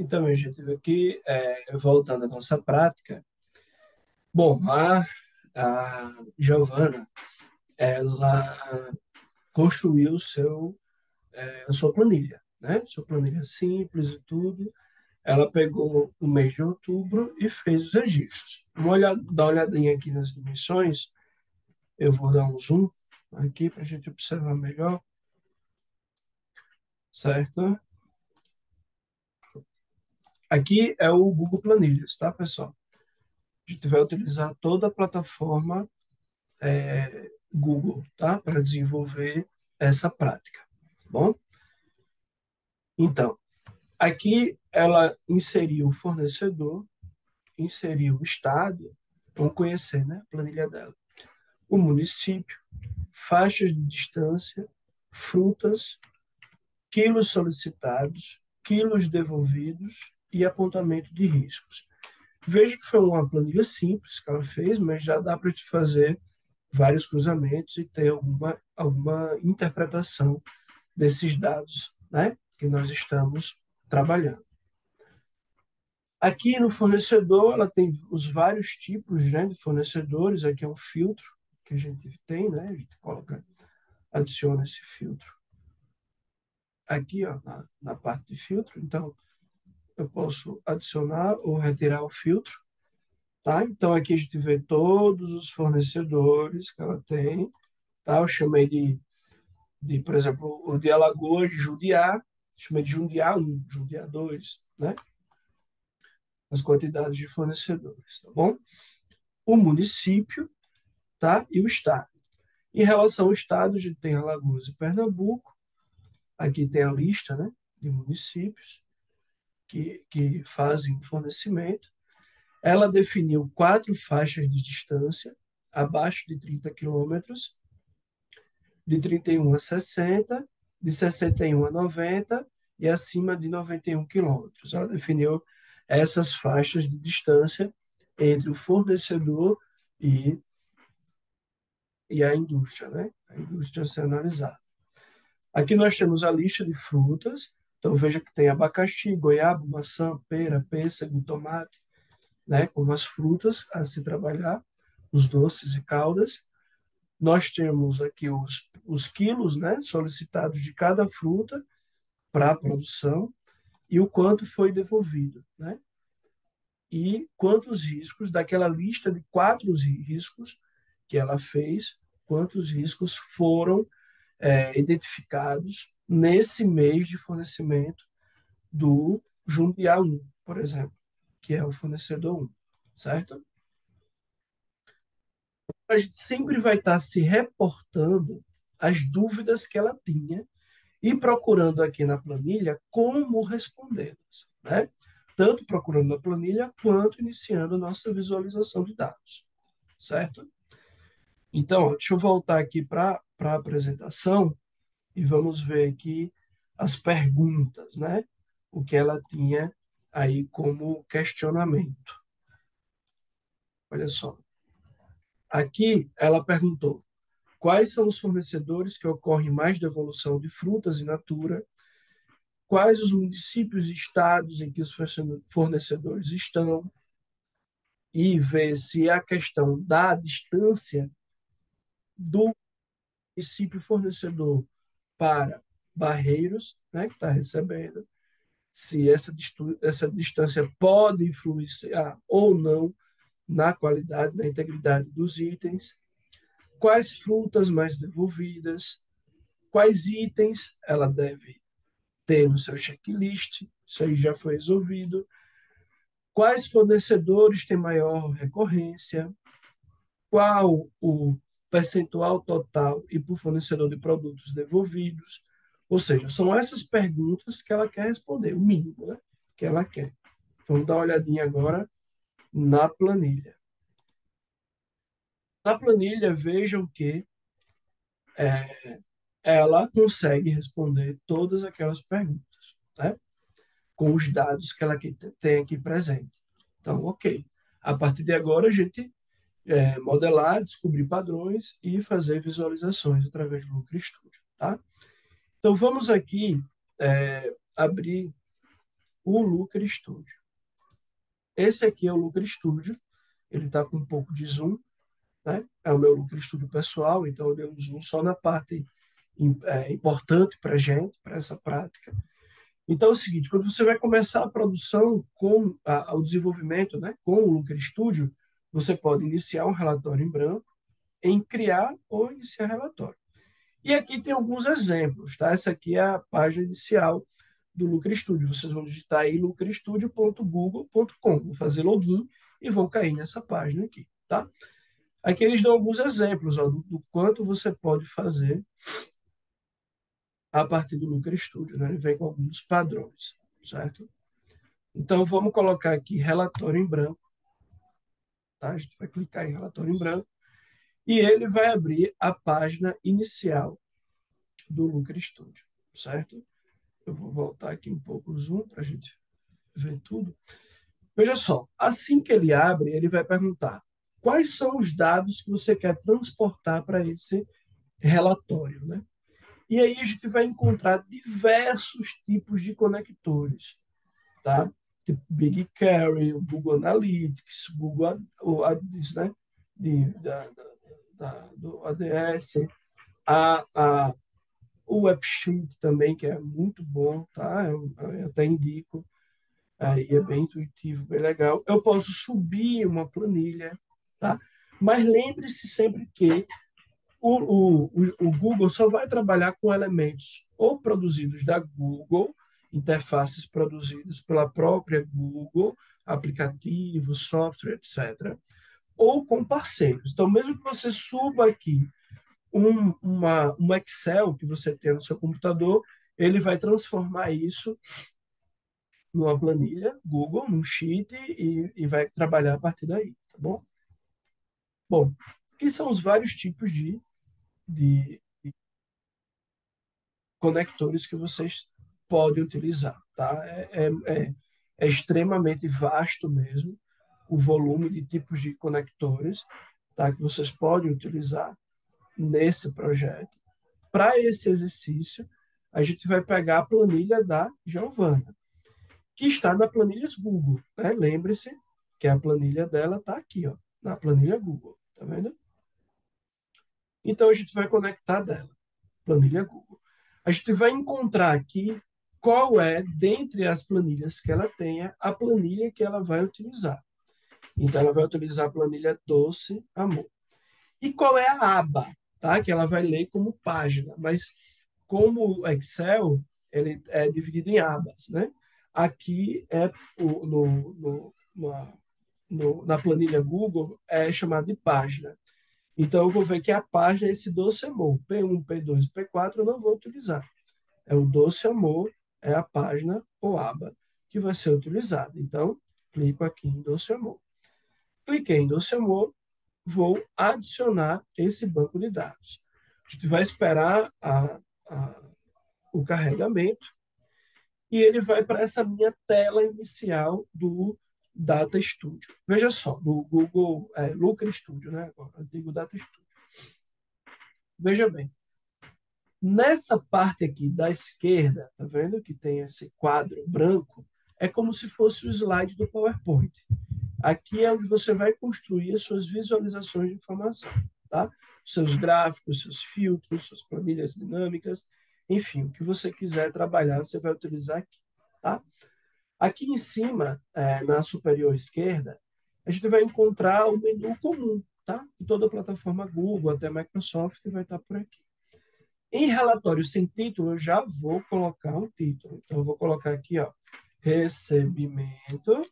Então, minha gente, aqui, voltando à nossa prática, bom, a Giovana, ela construiu a sua planilha, né? Sua planilha simples e tudo. Ela pegou o mês de outubro e fez os registros. Dá uma olhadinha aqui nas dimensões, eu vou dar um zoom aqui para a gente observar melhor, certo? Aqui é o Google Planilhas, tá, pessoal? A gente vai utilizar toda a plataforma Google, tá? Para desenvolver essa prática, tá bom? Então, aqui ela inseriu o fornecedor, inseriu o estado, vamos conhecer, né? A planilha dela. O município, faixas de distância, frutas, quilos solicitados, quilos devolvidos e apontamento de riscos. Veja que foi uma planilha simples que ela fez, mas já dá para te fazer vários cruzamentos e ter alguma interpretação desses dados, né, que nós estamos trabalhando. Aqui no fornecedor, ela tem os vários tipos, né, de fornecedores. Aqui é um filtro que a gente tem, né, a gente adiciona esse filtro aqui, ó, na parte de filtro. Então, eu posso adicionar ou retirar o filtro, tá? Então, aqui a gente vê todos os fornecedores que ela tem, tá? Eu chamei por exemplo, o de Alagoas, de Jundiá, chamei de Jundiá 1, Jundiá 2, né? As quantidades de fornecedores, tá bom? O município, tá? E o estado. Em relação ao estado, a gente tem Alagoas e Pernambuco. Aqui tem a lista, né, de municípios que fazem fornecimento. Ela definiu 4 faixas de distância, abaixo de 30 quilômetros, de 31 a 60, de 61 a 90 e acima de 91 quilômetros. Ela definiu essas faixas de distância entre o fornecedor e, e a indústria, né? A indústria a ser analisada. Aqui nós temos a lista de frutas. Então veja que tem abacaxi, goiaba, maçã, pera, pêssego, tomate, né? Como as frutas a se trabalhar, os doces e caldas. Nós temos aqui os quilos, né, solicitados de cada fruta para a produção e o quanto foi devolvido, né? E quantos riscos, daquela lista de 4 riscos que ela fez, quantos riscos foram identificados nesse mês de fornecimento do Jundiá 1, por exemplo, que é o fornecedor 1, certo? A gente sempre vai estar se reportando as dúvidas que ela tinha e procurando aqui na planilha como respondê-las, né? Tanto procurando na planilha quanto iniciando nossa visualização de dados, certo? Então, deixa eu voltar aqui para a apresentação e vamos ver aqui as perguntas, né? O que ela tinha aí como questionamento. Olha só. Aqui ela perguntou: quais são os fornecedores que ocorrem mais devolução de frutas in natura? Quais os municípios e estados em que os fornecedores estão? E ver se a questão da distância do município fornecedor para Barreiros, né, que está recebendo, se essa distância pode influenciar ou não na qualidade, na integridade dos itens, quais frutas mais devolvidas, quais itens ela deve ter no seu checklist, isso aí já foi resolvido, quais fornecedores têm maior recorrência, qual o percentual total e por fornecedor de produtos devolvidos. Ou seja, são essas perguntas que ela quer responder, o mínimo, né, que ela quer. Vamos dar uma olhadinha agora na planilha. Na planilha, vejam que ela consegue responder todas aquelas perguntas, né? Com os dados que ela tem aqui presente. Então, ok. A partir de agora, a gente modelar, descobrir padrões e fazer visualizações através do Looker Studio, tá? Então, vamos aqui abrir o Looker Studio. Esse aqui é o Looker Studio, ele está com um pouco de zoom, né? É o meu Looker Studio pessoal, então eu dei um zoom só na parte importante para a gente, para essa prática. Então é o seguinte, quando você vai começar a produção com o desenvolvimento, né, com o Looker Studio, você pode iniciar um relatório em branco, em criar ou iniciar relatório. E aqui tem alguns exemplos, tá? Essa aqui é a página inicial do Looker Studio. Vocês vão digitar aí lucrestudio.google.com, vão fazer login e vão cair nessa página aqui, tá? Aqui eles dão alguns exemplos, ó, do quanto você pode fazer a partir do Looker Studio, né? Ele vem com alguns padrões, certo? Então vamos colocar aqui relatório em branco, tá? A gente vai clicar em relatório em branco e ele vai abrir a página inicial do Looker Studio, certo? Eu vou voltar aqui um pouco o zoom para a gente ver tudo. Veja só, assim que ele abre, ele vai perguntar quais são os dados que você quer transportar para esse relatório, né? E aí a gente vai encontrar diversos tipos de conectores, tá? Tipo BigQuery, o Google Analytics, o Google Ads, né? Do ADS, a, o AppSheet também, que é muito bom, tá? Eu até indico, aí é bem intuitivo, bem legal. Eu posso subir uma planilha, tá? Mas lembre-se sempre que o Google só vai trabalhar com elementos ou produzidos da Google, interfaces produzidas pela própria Google, aplicativos, software, etc., ou com parceiros. Então, mesmo que você suba aqui um Excel que você tem no seu computador, ele vai transformar isso numa planilha Google, num sheet, e vai trabalhar a partir daí, tá bom? Bom, que são os vários tipos de conectores que vocês podem utilizar, tá? É extremamente vasto mesmo o volume de tipos de conectores, tá? Que vocês podem utilizar nesse projeto. Para esse exercício, a gente vai pegar a planilha da Giovana, que está na planilha Google, né? Lembre-se que a planilha dela está aqui, ó, na planilha Google, tá vendo? Então a gente vai conectar dela, planilha Google. A gente vai encontrar aqui qual é, dentre as planilhas que ela tenha, a planilha que ela vai utilizar. Então ela vai utilizar a planilha Doce Amor. E qual é a aba, tá? Que ela vai ler como página, mas como o Excel, ele é dividido em abas, né? Aqui é na planilha Google é chamado de página. Então eu vou ver que a página é esse Doce Amor. P1, P2, P4 eu não vou utilizar. É o Doce Amor, é a página ou aba que vai ser utilizada. Então, clico aqui em Doce Amor. Cliquei em Doce Amor, vou adicionar esse banco de dados. A gente vai esperar o carregamento e ele vai para essa minha tela inicial do Data Studio. Veja só, do Google Looker Studio, né? Antigo Data Studio. Veja bem, nessa parte aqui da esquerda, tá vendo que tem esse quadro branco? É como se fosse o slide do PowerPoint. Aqui é onde você vai construir as suas visualizações de informação, tá? Seus gráficos, seus filtros, suas planilhas dinâmicas, enfim, o que você quiser trabalhar, você vai utilizar aqui, tá? Aqui em cima, na superior esquerda, a gente vai encontrar o menu comum, tá? E toda a plataforma Google, até Microsoft, vai estar por aqui. Em relatório sem título, eu já vou colocar um título. Então, eu vou colocar aqui, ó, recebimento,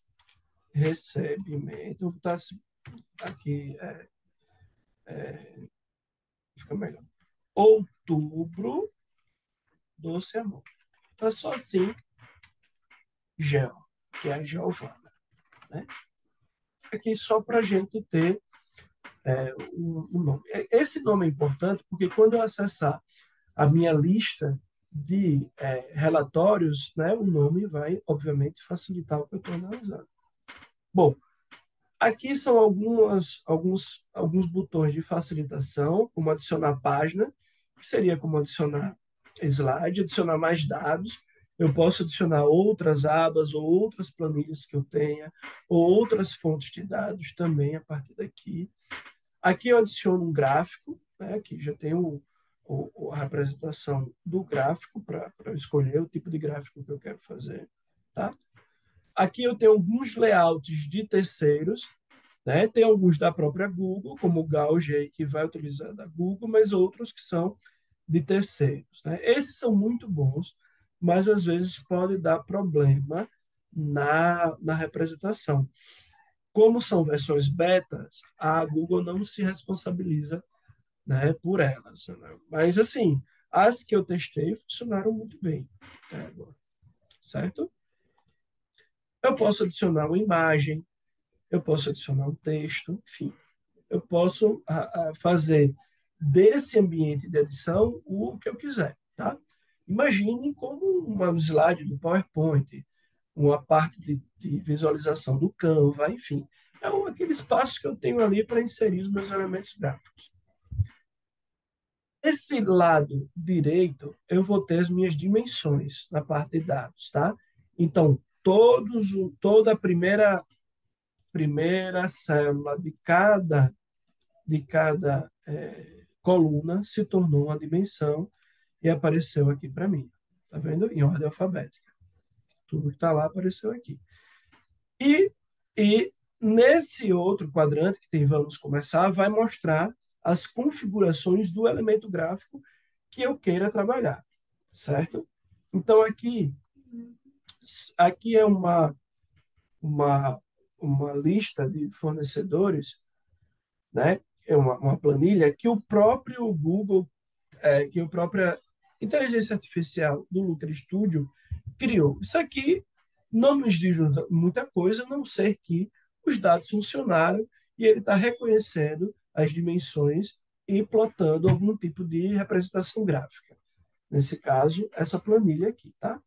vou botar aqui, fica melhor. Outubro, Doce Amor. Tá só assim, Gel, que é a Giovana, né? Aqui só para a gente ter um nome. Esse nome é importante porque quando eu acessar a minha lista de relatórios, né, o nome vai, obviamente, facilitar o que eu estou analisando. Bom, aqui são alguns botões de facilitação, como adicionar página, que seria como adicionar slide, adicionar mais dados. Eu posso adicionar outras abas ou outras planilhas que eu tenha, ou outras fontes de dados também a partir daqui. Aqui eu adiciono um gráfico, né, que já tem a representação do gráfico para escolher o tipo de gráfico que eu quero fazer. Tá? Aqui eu tenho alguns layouts de terceiros, né? Tem alguns da própria Google, como o Gauge, que vai utilizar da Google, mas outros que são de terceiros. Né? Esses são muito bons, mas às vezes pode dar problema na representação. Como são versões betas, a Google não se responsabiliza, né, por elas. Né? Mas, assim, as que eu testei funcionaram muito bem até agora, certo? Eu posso adicionar uma imagem, eu posso adicionar um texto, enfim, eu posso fazer desse ambiente de edição o que eu quiser, tá? Imaginem como um slide do PowerPoint, uma parte de visualização do Canva, enfim. É aquele espaço que eu tenho ali para inserir os meus elementos gráficos. Esse lado direito, eu vou ter as minhas dimensões na parte de dados, tá? Então, toda a primeira célula de cada coluna se tornou uma dimensão e apareceu aqui para mim. Tá vendo? Em ordem alfabética. Tudo que está lá apareceu aqui. E, e nesse outro quadrante que tem vamos começar, vai mostrar as configurações do elemento gráfico que eu queira trabalhar, certo? Então aqui é uma, uma lista de fornecedores, né? É uma planilha que o próprio Google, que a própria inteligência artificial do Looker Studio criou. Isso aqui não nos diz muita coisa, a não ser que os dados funcionaram e ele está reconhecendo as dimensões e plotando algum tipo de representação gráfica. Nesse caso, essa planilha aqui, tá?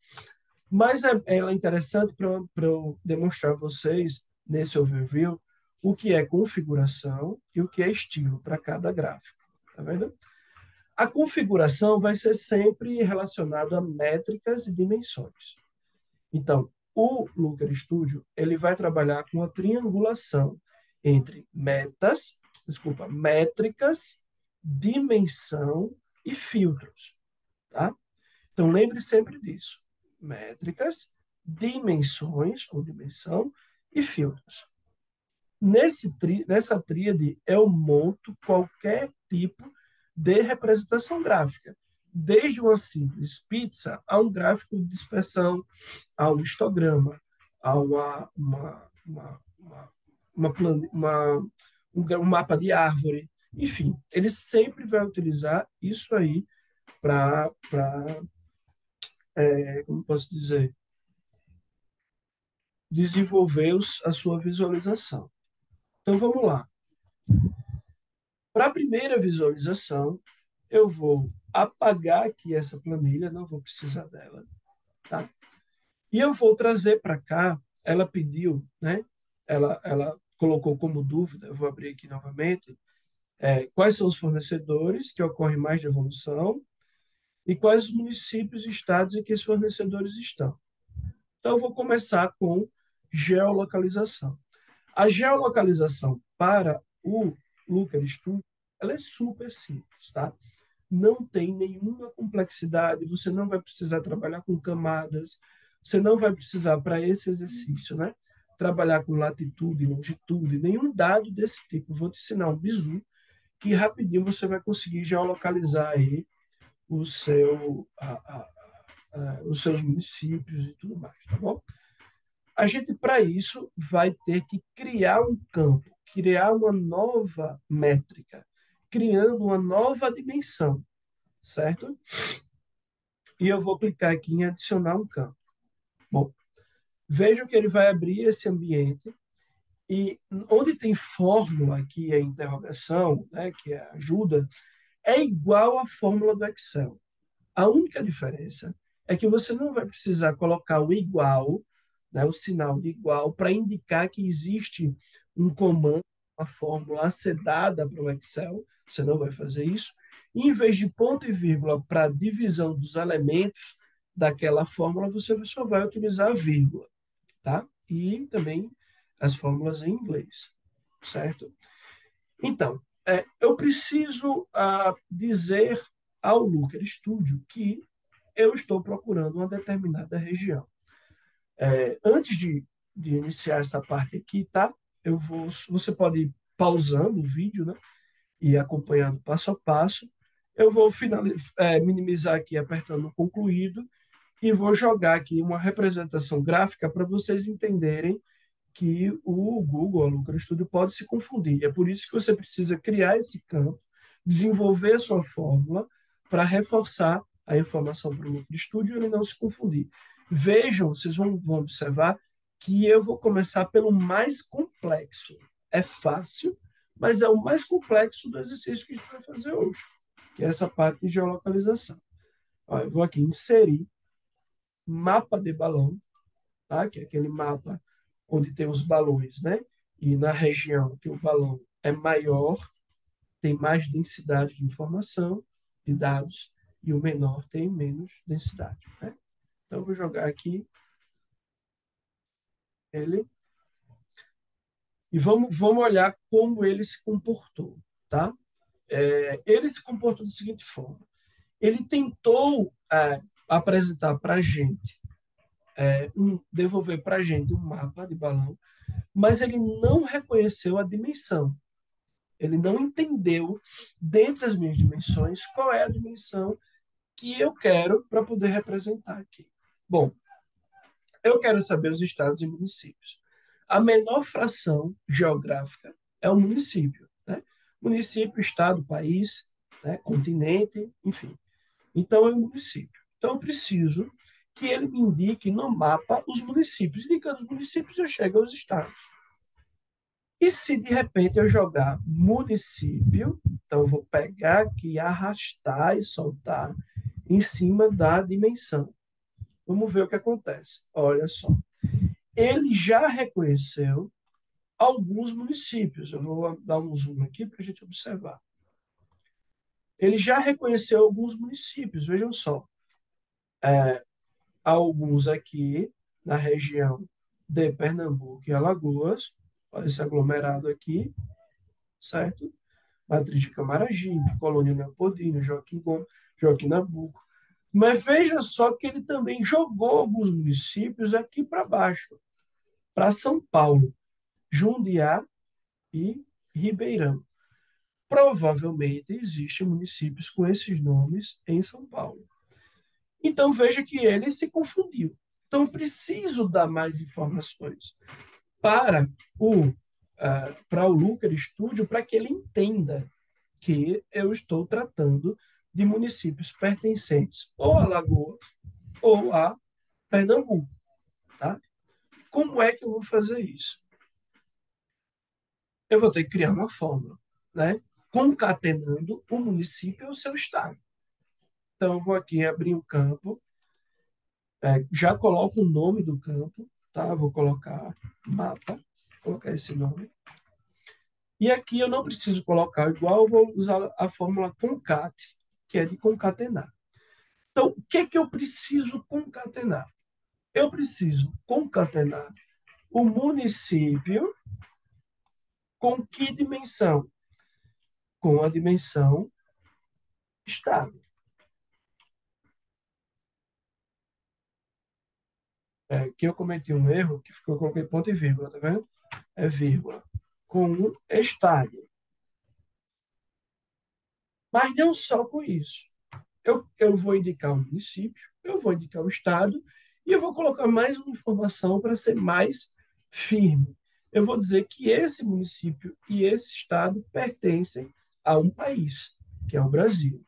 Mas ela é interessante para eu demonstrar a vocês, nesse overview, o que é configuração e o que é estilo para cada gráfico. Tá vendo? A configuração vai ser sempre relacionada a métricas e dimensões. Então, o Looker Studio ele vai trabalhar com a triangulação entre métricas, dimensão e filtros. Tá? Então, lembre sempre disso. Métricas, dimensões ou dimensão e filtros. Nessa tríade, eu monto qualquer tipo de representação gráfica, desde uma simples pizza a um gráfico de dispersão, a um histograma, a um mapa de árvore. Enfim, ele sempre vai utilizar isso aí para, como posso dizer, desenvolver a sua visualização. Então, vamos lá. Para a primeira visualização, eu vou apagar aqui essa planilha, não vou precisar dela, tá? E eu vou trazer para cá, ela pediu, né? Ela colocou como dúvida, eu vou abrir aqui novamente, quais são os fornecedores que ocorrem mais de evolução e quais os municípios e estados em que esses fornecedores estão. Então, eu vou começar com geolocalização. A geolocalização para o Looker Studio, ela é super simples, tá? Não tem nenhuma complexidade, você não vai precisar trabalhar com camadas, você não vai precisar, para esse exercício, né? Trabalhar com latitude, longitude, nenhum dado desse tipo. Vou te ensinar um bizu que rapidinho você vai conseguir geolocalizar aí o seu, os seus municípios e tudo mais, tá bom? A gente, para isso, vai ter que criar um campo, criar uma nova métrica, criando uma nova dimensão, certo? E eu vou clicar aqui em adicionar um campo. Bom, vejo que ele vai abrir esse ambiente e onde tem fórmula, que é interrogação, né, que é ajuda, é igual à fórmula do Excel. A única diferença é que você não vai precisar colocar o igual, né, o sinal de igual, para indicar que existe um comando, uma fórmula a ser dada para o Excel. Você não vai fazer isso. E, em vez de ponto e vírgula para divisão dos elementos daquela fórmula, você só vai utilizar a vírgula, tá? E também as fórmulas em inglês, certo? Então, eu preciso dizer ao Looker Studio que eu estou procurando uma determinada região. Antes de iniciar essa parte aqui, tá? Você pode ir pausando o vídeo, né? E acompanhando passo a passo. Eu vou minimizar aqui apertando concluído e vou jogar aqui uma representação gráfica para vocês entenderem que o Google, o Looker Studio, pode se confundir. É por isso que você precisa criar esse campo, desenvolver a sua fórmula para reforçar a informação para o Looker Studio e ele não se confundir. Vejam, vocês vão observar que eu vou começar pelo mais complexo. É fácil, mas é o mais complexo do exercício que a gente vai fazer hoje, que é essa parte de geolocalização. Ó, eu vou aqui inserir mapa de balão, tá? Que é aquele mapa onde tem os balões, né? E na região que o balão é maior, tem mais densidade de informação, de dados, e o menor tem menos densidade, né? Então, eu vou jogar aqui ele e vamos olhar como ele se comportou, tá? Ele se comportou da seguinte forma. Ele tentou apresentar para a gente, devolver para a gente um mapa de balão, mas ele não reconheceu a dimensão. Ele não entendeu, dentre as minhas dimensões, qual é a dimensão que eu quero para poder representar aqui. Bom, eu quero saber os estados e municípios. A menor fração geográfica é o município, né? Município, estado, país, né? Continente, enfim. Então, é um município. Então, eu preciso que ele me indique no mapa os municípios. Indicando os municípios, eu chego aos estados. E se de repente eu jogar município, então eu vou pegar aqui, arrastar e soltar em cima da dimensão. Vamos ver o que acontece. Olha só. Ele já reconheceu alguns municípios. Eu vou dar um zoom aqui para a gente observar. Ele já reconheceu alguns municípios. Vejam só. Alguns aqui na região de Pernambuco e Alagoas. Olha esse aglomerado aqui, certo? Matriz de Camaragibe, Colônia Leopoldina, Joaquim Gomes, Joaquim Nabuco. Mas veja só que ele também jogou alguns municípios aqui para baixo, para São Paulo, Jundiá e Ribeirão. Provavelmente existem municípios com esses nomes em São Paulo. Então veja que ele se confundiu. Então preciso dar mais informações para o Looker Studio para que ele entenda que eu estou tratando de municípios pertencentes ou a Alagoas ou a Pernambuco, tá? Como é que eu vou fazer isso? Eu vou ter que criar uma fórmula, né? Concatenando o município ao seu estado. Então, eu vou aqui abrir um campo, já coloco o nome do campo, tá? Vou colocar mapa, vou colocar esse nome. E aqui eu não preciso colocar igual, eu vou usar a fórmula concat, que é de concatenar. Então, o que é que eu preciso concatenar? Eu preciso concatenar o município com que dimensão? Com a dimensão estado. Aqui eu cometi um erro, que ficou, eu coloquei ponto e vírgula, tá vendo? É vírgula. Com um estado. Mas não só com isso. Eu vou indicar o município, eu vou indicar o estado e eu vou colocar mais uma informação para ser mais firme. Eu vou dizer que esse município e esse estado pertencem a um país, que é o Brasil.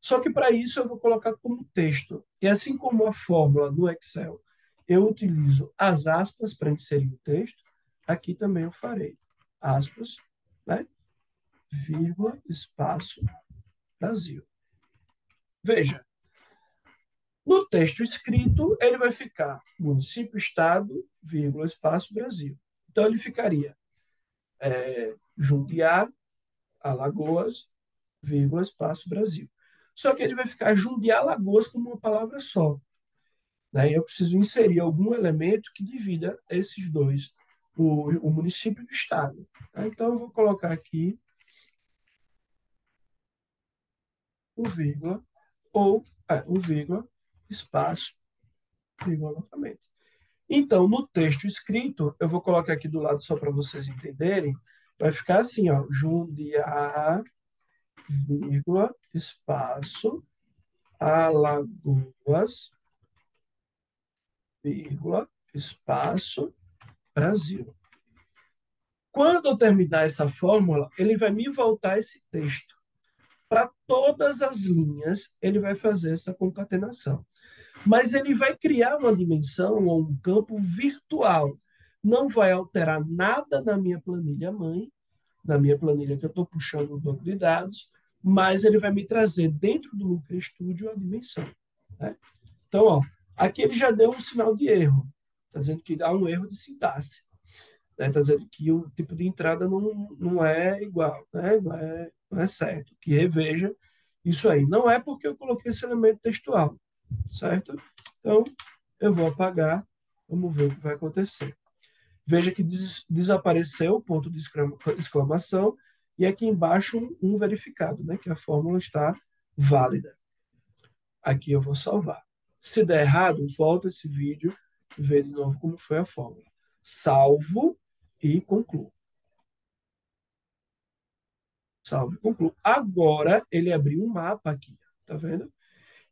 Só que para isso eu vou colocar como texto. E assim como a fórmula do Excel, eu utilizo as aspas para inserir o texto, aqui também eu farei aspas, né? Vírgula, espaço, Brasil. Veja, no texto escrito, ele vai ficar município, estado, vírgula, espaço, Brasil. Então, ele ficaria Jundiá, Alagoas, vírgula, espaço, Brasil. Só que ele vai ficar Jundiá, Alagoas como uma palavra só. né? E eu preciso inserir algum elemento que divida esses dois, o município e o estado. Tá? Então, eu vou colocar aqui um vírgula, ou um vírgula, espaço, vírgula novamente. Então, no texto escrito, eu vou colocar aqui do lado só para vocês entenderem, vai ficar assim, ó, Jundiaí, vírgula, espaço, Alagoas, vírgula, espaço, Brasil. Quando eu terminar essa fórmula, ele vai me voltar esse texto. Para todas as linhas, ele vai fazer essa concatenação. Mas ele vai criar uma dimensão ou um campo virtual. Não vai alterar nada na minha planilha mãe, na minha planilha que eu estou puxando no banco de dados, mas ele vai me trazer dentro do Lucra Studio a dimensão. Né? Então, ó, aqui ele já deu um sinal de erro. Está dizendo que dá um erro de sintaxe. Está dizendo que o tipo de entrada não é igual, né? Não é certo. Que reveja isso aí. Não é porque eu coloquei esse elemento textual, certo? Então, eu vou apagar, vamos ver o que vai acontecer. Veja que desapareceu o ponto de exclamação e aqui embaixo um verificado, né? Que a fórmula está válida. Aqui eu vou salvar. Se der errado, volta esse vídeo e vê de novo como foi a fórmula. Salvo e concluo. Salvo e concluo. Agora ele abriu um mapa aqui, tá vendo?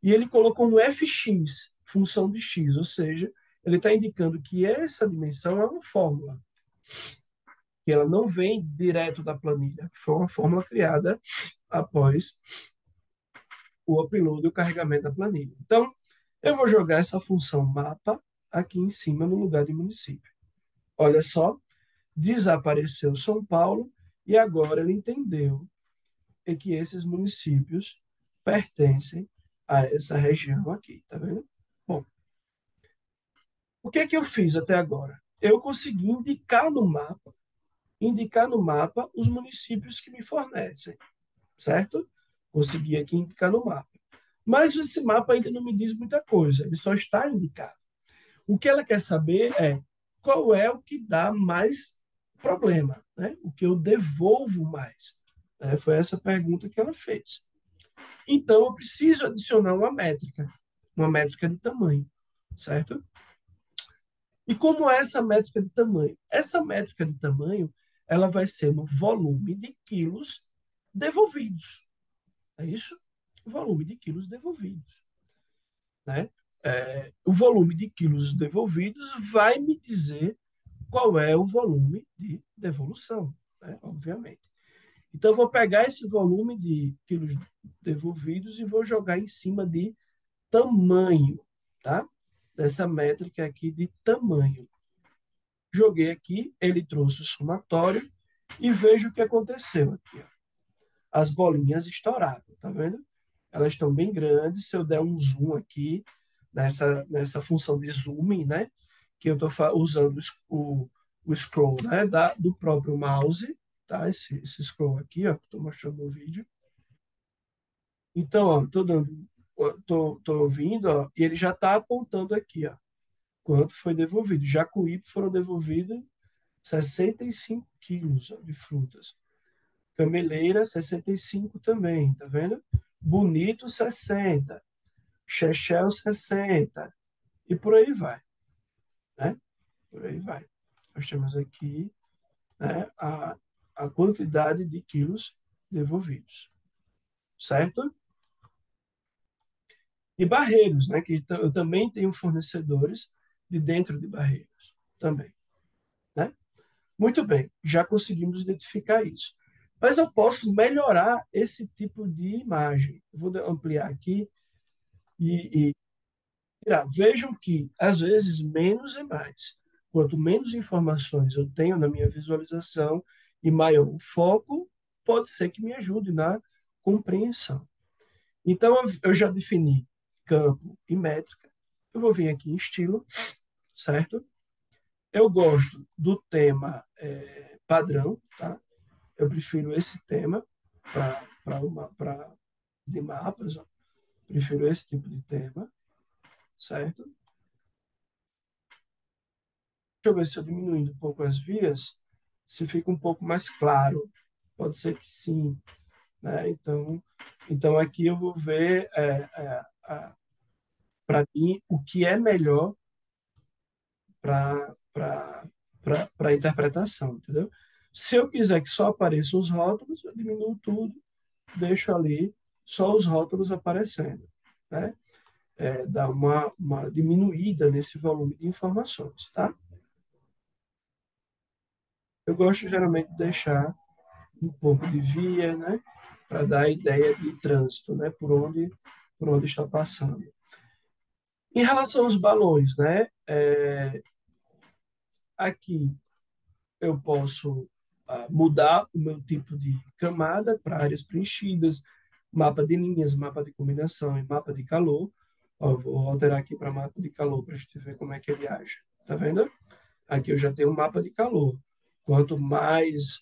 E ele colocou um fx, função de x, ou seja, ele está indicando que essa dimensão é uma fórmula, que ela não vem direto da planilha, que foi uma fórmula criada após o upload e o carregamento da planilha. Então, eu vou jogar essa função mapa aqui em cima no lugar de município. Olha só, desapareceu São Paulo e agora ele entendeu que esses municípios pertencem a essa região aqui, tá vendo? Bom, o que é que eu fiz até agora? Eu consegui indicar no mapa os municípios que me fornecem, certo? Consegui aqui indicar no mapa. Mas esse mapa ainda não me diz muita coisa, ele só está indicado. O que ela quer saber é qual é o que dá mais problema, né? O que eu devolvo mais. Foi essa pergunta que ela fez. Então, eu preciso adicionar uma métrica de tamanho, certo? E como é essa métrica de tamanho? Essa métrica de tamanho, ela vai ser no volume de quilos devolvidos. É isso? O volume de quilos devolvidos. Né? O volume de quilos devolvidos vai me dizer qual é o volume de devolução, né? Obviamente. Então, eu vou pegar esse volume de quilos devolvidos e vou jogar em cima de tamanho, tá? Dessa métrica aqui de tamanho. Joguei aqui, ele trouxe o somatório e vejo o que aconteceu aqui. Ó. As bolinhas estouraram, tá vendo? Elas estão bem grandes. Se eu der um zoom aqui, nessa função de zooming, né? Que eu estou usando o scroll, né? Do próprio mouse, tá? Esse scroll aqui, ó, que estou mostrando no vídeo. Então, ó, tô ouvindo, ó, e ele já está apontando aqui, ó, quanto foi devolvido. Jacuípe foram devolvidos 65 quilos, ó, de frutas. Cameleira, 65 também, tá vendo? Bonito, 60. Chechel, 60. E por aí vai, né? Por aí vai. Nós temos aqui, né, a quantidade de quilos devolvidos, certo? E Barreiros, né, que eu também tenho fornecedores de dentro de Barreiros também, né? Muito bem, já conseguimos identificar isso. Mas eu posso melhorar esse tipo de imagem. Eu vou ampliar aqui e tirar. Vejam que, às vezes, menos é mais. Quanto menos informações eu tenho na minha visualização e maior o foco, pode ser que me ajude na compreensão. Então, eu já defini campo e métrica. Eu vou vir aqui em estilo, certo? Eu gosto do tema padrão, tá? Eu prefiro esse tema para de mapas, ó. Prefiro esse tipo de tema, certo? eu ver se eu diminuindo um pouco as vias, se fica um pouco mais claro. Pode ser que sim, né? Então aqui eu vou ver para mim o que é melhor para a interpretação, entendeu? Se eu quiser que só apareçam os rótulos, eu diminuo tudo, deixo ali só os rótulos aparecendo, né? Dá uma diminuída nesse volume de informações, tá? Eu gosto geralmente de deixar um pouco de via, né? Para dar a ideia de trânsito, né? Por onde está passando. Em relação aos balões, né? Aqui eu posso mudar o meu tipo de camada para áreas preenchidas, mapa de linhas, mapa de combinação e mapa de calor. Ó, vou alterar aqui para mapa de calor para a gente ver como é que ele age. Tá vendo? Aqui eu já tenho um mapa de calor. Quanto mais,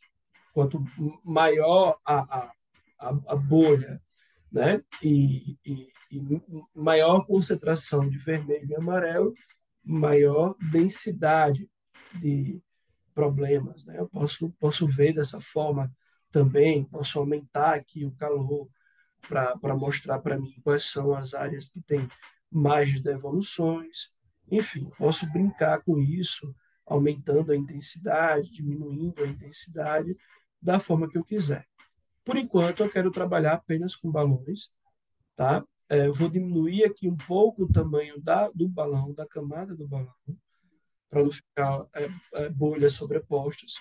quanto maior a bolha, né? E maior concentração de vermelho e amarelo, maior densidade de problemas, né? Eu posso ver dessa forma também, posso aumentar aqui o calor para mostrar para mim quais são as áreas que têm mais devoluções. Enfim, posso brincar com isso, aumentando a intensidade, diminuindo a intensidade, da forma que eu quiser. Por enquanto, eu quero trabalhar apenas com balões, tá? Eu vou diminuir aqui um pouco o tamanho do balão, da camada do balão, para não ficar bolhas sobrepostas,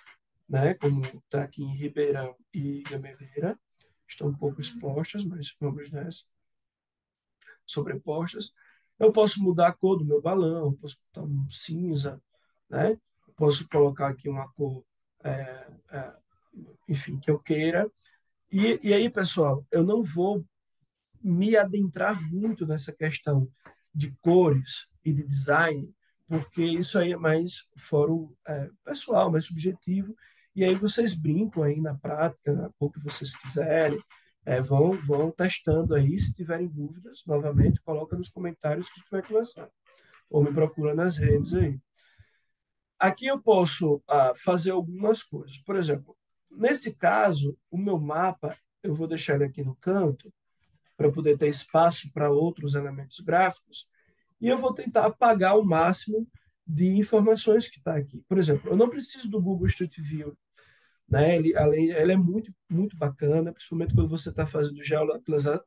né? Como está aqui em Ribeirão e Gameleira, estão um pouco expostas, mas vamos nessa, sobrepostas. Eu posso mudar a cor do meu balão, posso botar um cinza, né? Posso colocar aqui uma cor, é, é, enfim, que eu queira. E aí, pessoal, eu não vou me adentrar muito nessa questão de cores e de design, porque isso aí é mais fórum pessoal, mais subjetivo, e aí vocês brincam aí na prática, na cor que vocês quiserem, vão testando aí, se tiverem dúvidas, novamente, coloca nos comentários que a gente vai conversar, ou me procura nas redes aí. Aqui eu posso fazer algumas coisas, por exemplo, nesse caso, o meu mapa, eu vou deixar ele aqui no canto, para poder ter espaço para outros elementos gráficos, e eu vou tentar apagar o máximo de informações que está aqui. Por exemplo, eu não preciso do Google Street View, né? Ele é muito bacana, principalmente quando você está fazendo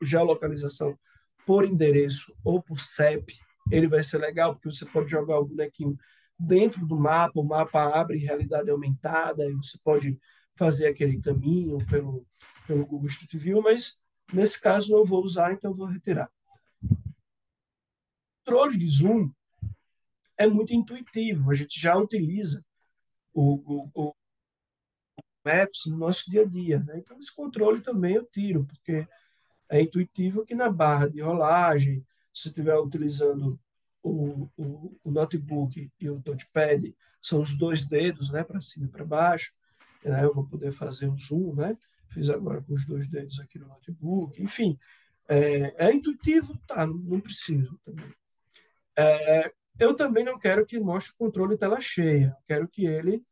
geolocalização por endereço ou por CEP. Ele vai ser legal porque você pode jogar o bonequinho dentro do mapa, o mapa abre em realidade aumentada e você pode fazer aquele caminho pelo Google Street View, mas nesse caso não vou usar, então vou retirar. O controle de zoom é muito intuitivo, a gente já utiliza o Maps no nosso dia a dia, né? Então esse controle também eu tiro, porque é intuitivo que na barra de rolagem, se estiver utilizando o notebook e o touchpad, são os dois dedos, né, para cima e para baixo, né, eu vou poder fazer o zoom, né? Fiz agora com os dois dedos aqui no notebook, enfim, intuitivo, tá, não preciso também. Eu também não quero que mostre o controle tela cheia, eu quero que ele,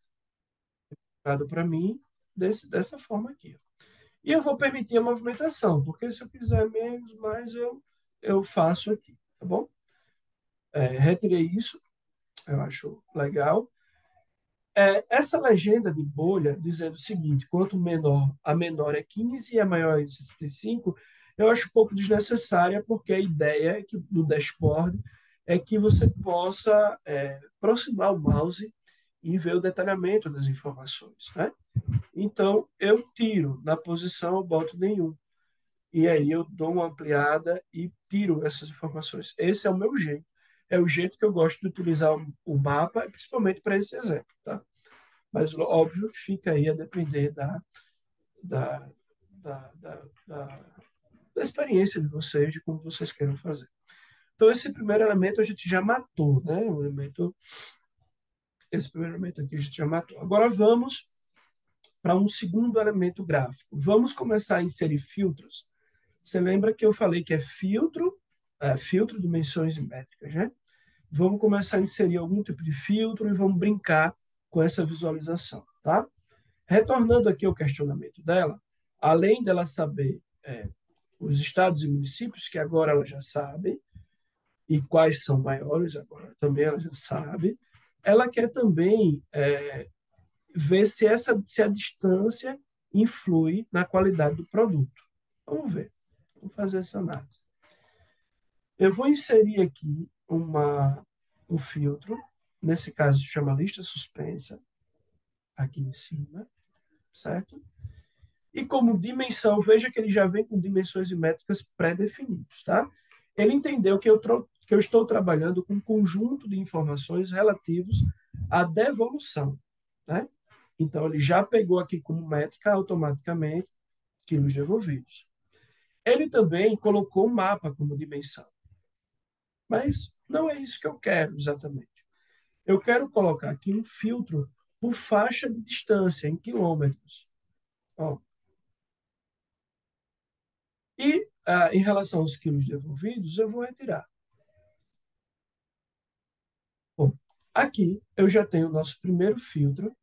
dado para mim, dessa forma aqui. E eu vou permitir a movimentação, porque se eu quiser menos, mais eu faço aqui, tá bom? Retirei isso, eu acho legal. Essa legenda de bolha dizendo o seguinte: quanto menor, a menor é 15 e a maior é 65, eu acho um pouco desnecessária, porque a ideia do dashboard é que você possa aproximar o mouse e ver o detalhamento das informações, né? Então, eu tiro na posição, eu boto nenhum. E aí eu dou uma ampliada e tiro essas informações. Esse é o meu jeito. É o jeito que eu gosto de utilizar o mapa, principalmente para esse exemplo, tá? Mas óbvio que fica aí a depender da, da, da, da, da experiência de vocês, de como vocês queiram fazer. Então, esse primeiro elemento a gente já matou, né? Esse primeiro elemento aqui a gente já matou. Agora vamos para um segundo elemento gráfico. Vamos começar a inserir filtros. Você lembra que eu falei que é filtro, filtro dimensões métricas, né? vamos começar a inserir algum tipo de filtro e vamos brincar com essa visualização, tá? Retornando aqui ao questionamento dela, além dela saber os estados e municípios, que agora ela já sabe, e quais são maiores, agora também ela já sabe, ela quer também ver se a distância influi na qualidade do produto. Vamos ver, vamos fazer essa análise. Eu vou inserir aqui um filtro, nesse caso chama lista suspensa, aqui em cima, certo? E como dimensão, veja que ele já vem com dimensões e métricas pré-definidos, tá? Ele entendeu que eu estou trabalhando com um conjunto de informações relativos à devolução, né? Então, ele já pegou aqui como métrica automaticamente quilos devolvidos. Ele também colocou o mapa como dimensão. Mas não é isso que eu quero exatamente. Eu quero colocar aqui um filtro por faixa de distância, em quilômetros. Ó. E em relação aos quilos devolvidos, eu vou retirar. Bom, aqui eu já tenho o nosso primeiro filtro,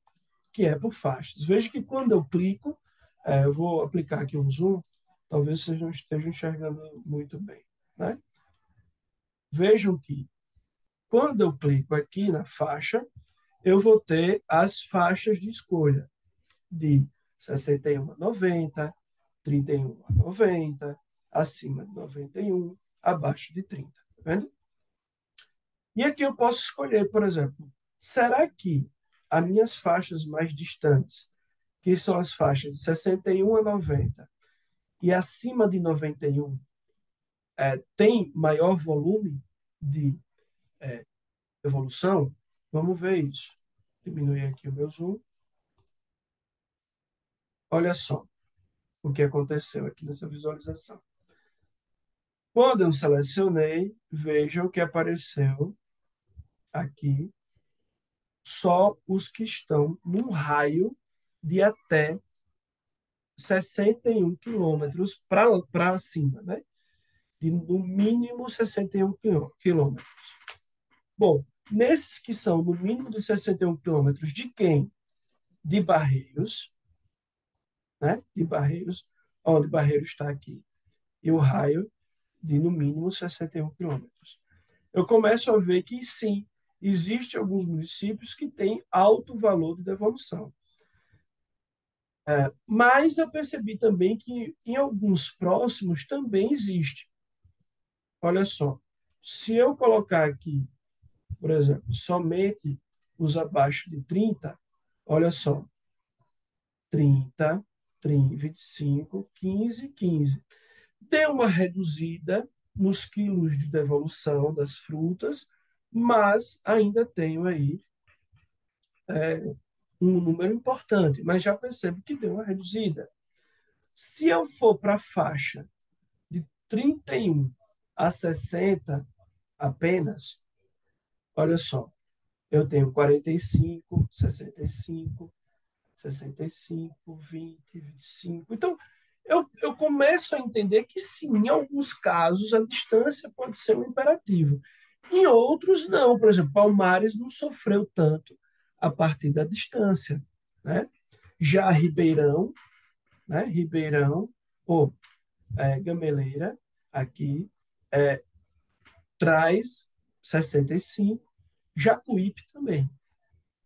que é por faixas. Veja que quando eu clico, eu vou aplicar aqui um zoom, talvez vocês não estejam enxergando muito bem, né? Vejam que quando eu clico aqui na faixa, eu vou ter as faixas de escolha de 61 a 90, 31 a 90, acima de 91, abaixo de 30. Tá vendo? E aqui eu posso escolher, por exemplo, será que as minhas faixas mais distantes, que são as faixas de 61 a 90 e acima de 91, tem maior volume de evolução? Vamos ver isso. Diminuir aqui o meu zoom. Olha só o que aconteceu aqui nessa visualização. Quando eu selecionei, vejam que apareceu aqui só os que estão num raio de até 61 quilômetros para cima, né? De, no mínimo 61 quilômetros. Bom, nesses que são no mínimo de 61 quilômetros, de quem? De Barreiros, né? De Barreiros, onde Barreiros está aqui, e o raio de no mínimo 61 quilômetros. Eu começo a ver que sim, existem alguns municípios que têm alto valor de devolução. Mas eu percebi também que em alguns próximos também existe. Olha só, se eu colocar aqui, por exemplo, somente os abaixo de 30, olha só, 30, 30, 25, 15, 15. Deu uma reduzida nos quilos de devolução das frutas, mas ainda tenho aí um número importante, mas já percebo que deu uma reduzida. Se eu for para a faixa de 31 a 60 apenas, olha só, eu tenho 45, 65, 65, 20, 25. Então, eu começo a entender que, sim, em alguns casos, a distância pode ser um imperativo. Em outros, não. Por exemplo, Palmares não sofreu tanto a partir da distância, né? Já Ribeirão, né? Ribeirão, ou Gameleira, aqui, traz 65, Jacuípe também,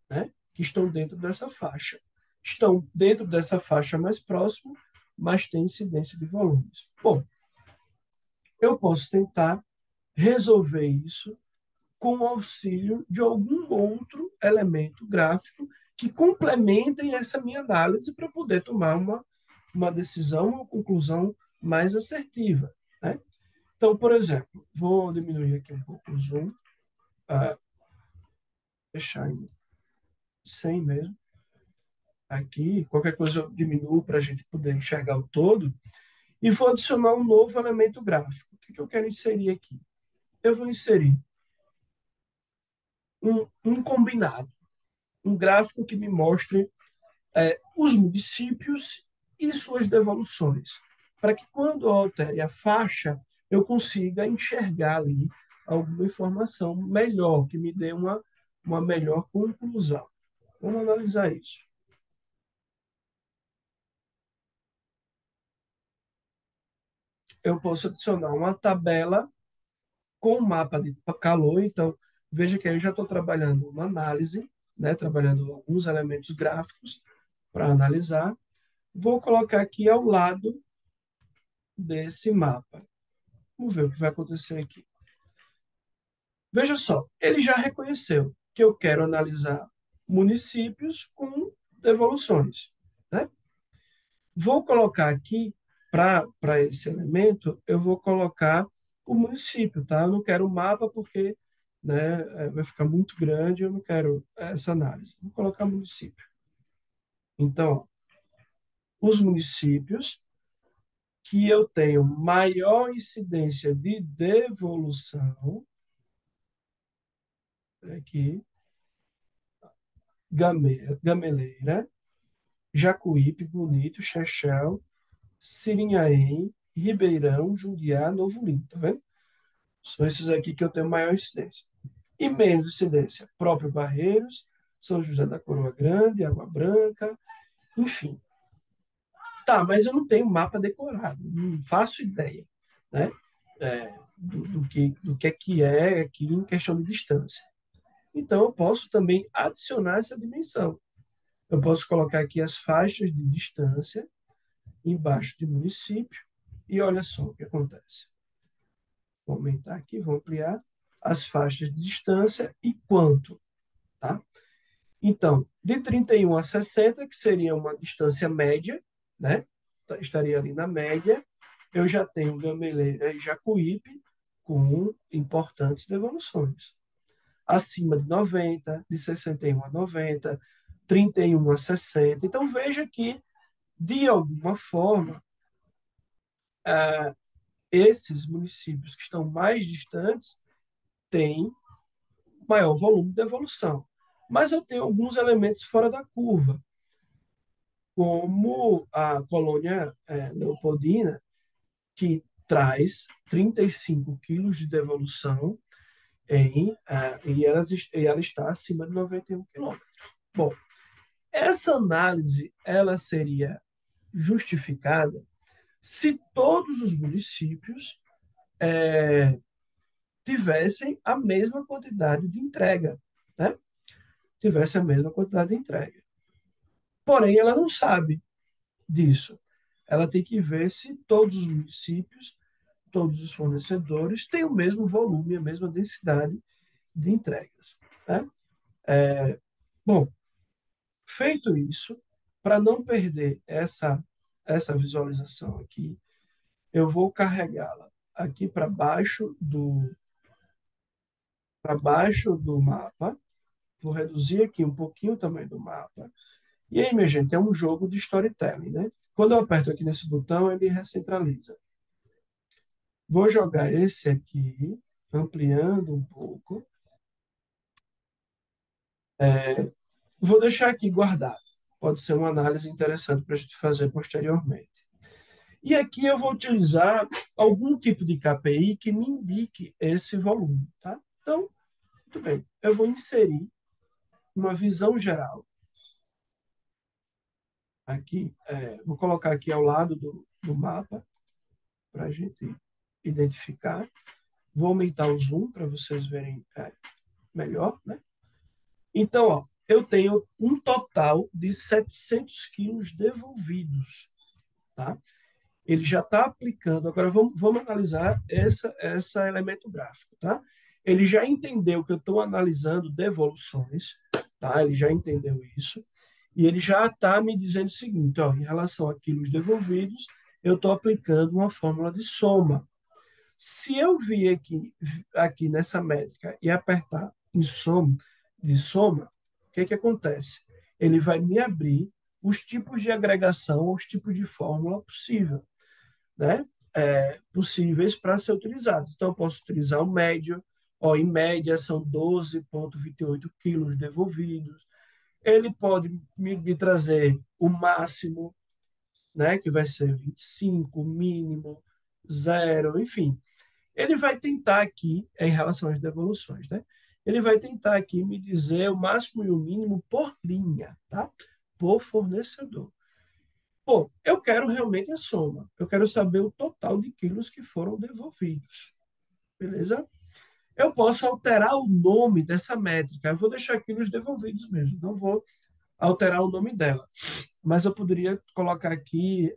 né? Que estão dentro dessa faixa. Estão dentro dessa faixa mais próximo, mas tem incidência de volumes. Bom, eu posso tentar resolver isso com o auxílio de algum outro elemento gráfico que complementem essa minha análise para poder tomar uma decisão, uma conclusão mais assertiva, né? Então, por exemplo, vou diminuir aqui um pouco o zoom, deixar em 100 mesmo. Aqui, qualquer coisa eu diminuo para a gente poder enxergar o todo. E vou adicionar um novo elemento gráfico. O que eu quero inserir aqui? Eu vou inserir um combinado, um gráfico que me mostre os municípios e suas devoluções, para que quando eu altere a faixa, eu consiga enxergar ali alguma informação melhor, que me dê uma melhor conclusão. Vamos analisar isso. Eu posso adicionar uma tabela com o mapa de calor. Então, veja que aí eu já estou trabalhando uma análise, né? Trabalhando alguns elementos gráficos para analisar. Vou colocar aqui ao lado desse mapa. Vamos ver o que vai acontecer aqui. Veja só, ele já reconheceu que eu quero analisar municípios com devoluções, né? Vou colocar aqui, para esse elemento, eu vou colocar o município, tá? Eu não quero o mapa porque, né, vai ficar muito grande, eu não quero essa análise. Vou colocar município. Então, os municípios que eu tenho maior incidência de devolução, aqui, Gameleira, Jacuípe, Bonito, Chechel, Sirinhaém, Ribeirão, Jundiá, Novo Lindo, tá vendo? São esses aqui que eu tenho maior incidência. E menos incidência, próprio Barreiros, São José da Coroa Grande, Água Branca, enfim. Tá, mas eu não tenho mapa decorado, não faço ideia, né? Do que é aqui em questão de distância. Então, eu posso também adicionar essa dimensão. Eu posso colocar aqui as faixas de distância embaixo de município e olha só o que acontece. Vou aumentar aqui, vou ampliar as faixas de distância e quanto, tá? Então, de 31 a 60, que seria uma distância média, né? Estaria ali na média, eu já tenho Gameleira e Jacuípe com importantes devoluções. Acima de 90, de 61 a 90, 31 a 60. Então, veja que, de alguma forma, esses municípios que estão mais distantes têm maior volume de devolução. Mas eu tenho alguns elementos fora da curva, como a colônia Leopoldina, que traz 35 quilos de devolução e ela está acima de 91 quilômetros. Bom, essa análise ela seria justificada se todos os municípios tivessem a mesma quantidade de entrega, né? Tivesse a mesma quantidade de entrega. Porém, ela não sabe disso. Ela tem que ver se todos os municípios, todos os fornecedores têm o mesmo volume, a mesma densidade de entregas, né? Bom, feito isso, para não perder essa visualização aqui, eu vou carregá-la aqui para baixo do mapa. Vou reduzir aqui um pouquinho o tamanho do mapa. E aí, minha gente, é um jogo de storytelling, né? Quando eu aperto aqui nesse botão, ele recentraliza. Vou jogar esse aqui, ampliando um pouco. Vou deixar aqui guardado. Pode ser uma análise interessante para a gente fazer posteriormente. E aqui eu vou utilizar algum tipo de KPI que me indique esse volume, tá? Então, muito bem. Eu vou inserir uma visão geral. Aqui, vou colocar aqui ao lado do mapa para a gente identificar. Vou aumentar o zoom para vocês verem melhor, né? Então, ó, eu tenho um total de 700 quilos devolvidos, tá? Ele já está aplicando. Agora vamos analisar essa elemento gráfico, tá? Ele já entendeu que eu estou analisando devoluções, tá? Ele já entendeu isso. E ele já está me dizendo o seguinte, ó, em relação a quilos devolvidos, eu estou aplicando uma fórmula de soma. Se eu vir aqui nessa métrica e apertar em soma, de soma, o que acontece? Ele vai me abrir os tipos de agregação, os tipos de fórmula possível, né? Possíveis para ser utilizados. Então, eu posso utilizar o médio, ó, em média são 12,28 quilos devolvidos. Ele pode me trazer o máximo, né, que vai ser 25, o mínimo, zero, enfim. Ele vai tentar aqui, em relação às devoluções, né? Ele vai tentar aqui me dizer o máximo e o mínimo por linha, tá? Por fornecedor. Pô, eu quero realmente a soma. Eu quero saber o total de quilos que foram devolvidos. Beleza? Eu posso alterar o nome dessa métrica. Eu vou deixar quilos devolvidos mesmo. Não vou alterar o nome dela. Mas eu poderia colocar aqui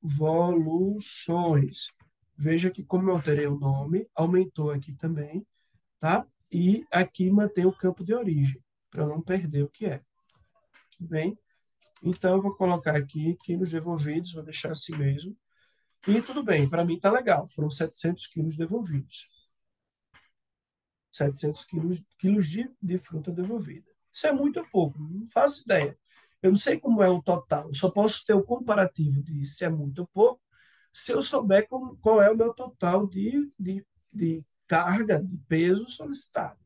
devoluções. Veja que como eu alterei o nome, aumentou aqui também, tá? E aqui mantém o campo de origem, para não perder o que é. Bem, então eu vou colocar aqui quilos devolvidos, vou deixar assim mesmo. E tudo bem, para mim tá legal, foram 700 quilos devolvidos. 700 quilos de fruta devolvida. Isso é muito pouco, não faço ideia. Eu não sei como é o total, eu só posso ter o comparativo de se é muito ou pouco, se eu souber qual é o meu total de carga, de peso solicitado.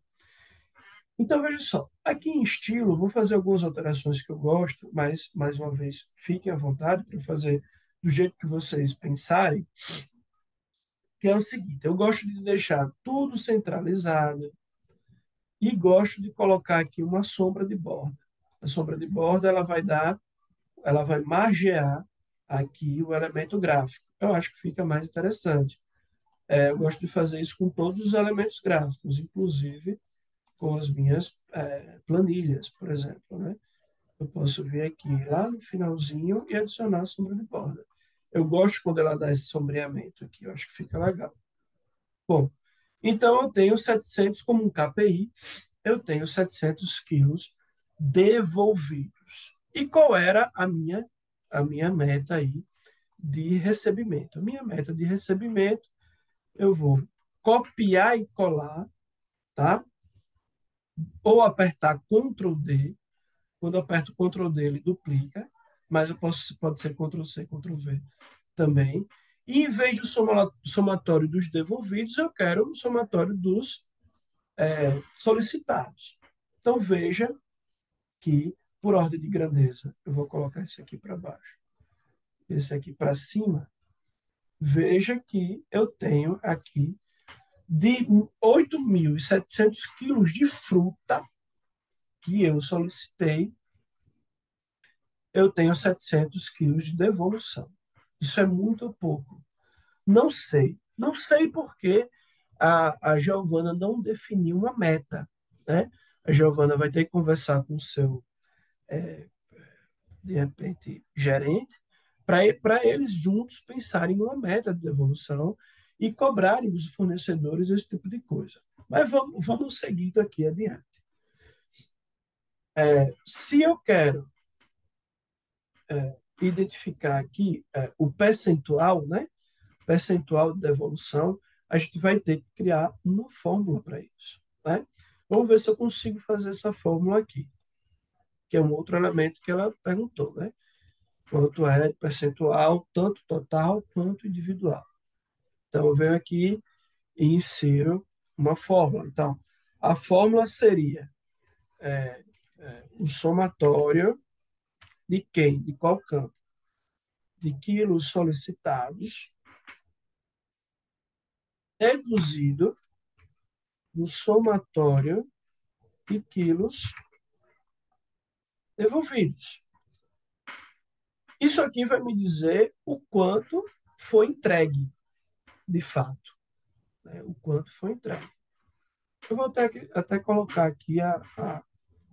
Então, veja só, aqui em estilo, vou fazer algumas alterações que eu gosto, mas, mais uma vez, fiquem à vontade para fazer do jeito que vocês pensarem, que é o seguinte, eu gosto de deixar tudo centralizado, e gosto de colocar aqui uma sombra de borda. A sombra de borda ela vai margear aqui o elemento gráfico. Eu acho que fica mais interessante. Eu gosto de fazer isso com todos os elementos gráficos, inclusive com as minhas planilhas, por exemplo, né? Eu posso vir aqui lá no finalzinho e adicionar a sombra de borda. Eu gosto quando ela dá esse sombreamento aqui, eu acho que fica legal. Bom, então eu tenho 700 como um KPI, eu tenho 700 quilos devolvidos. E qual era a minha meta aí de recebimento? A minha meta de recebimento, eu vou copiar e colar, tá? Ou apertar Ctrl D. Quando eu aperto Ctrl D, ele duplica, mas pode ser Ctrl C, Ctrl V também. E em vez do somatório dos devolvidos, eu quero o somatório dos solicitados. Então, veja que, por ordem de grandeza, eu vou colocar esse aqui para baixo, esse aqui para cima. Veja que eu tenho aqui de 8.700 quilos de fruta que eu solicitei, eu tenho 700 quilos de devolução. Isso é muito pouco. Não sei. Não sei porque a Giovana não definiu uma meta, né? A Giovana vai ter que conversar com o seu de repente, gerente, para eles juntos pensarem numa meta de devolução e cobrarem dos fornecedores esse tipo de coisa. Mas vamos seguindo aqui adiante. Se eu quero identificar aqui o percentual, né? Percentual de devolução, a gente vai ter que criar uma fórmula para isso, né? Vamos ver se eu consigo fazer essa fórmula aqui, que é um outro elemento que ela perguntou, né? Quanto é percentual, tanto total quanto individual. Então, eu venho aqui e insiro uma fórmula. Então, a fórmula seria o somatório de quem? De qual campo? De quilos solicitados, reduzido no somatório de quilos devolvidos. Isso aqui vai me dizer o quanto foi entregue, de fato, né? O quanto foi entregue. Eu vou até colocar aqui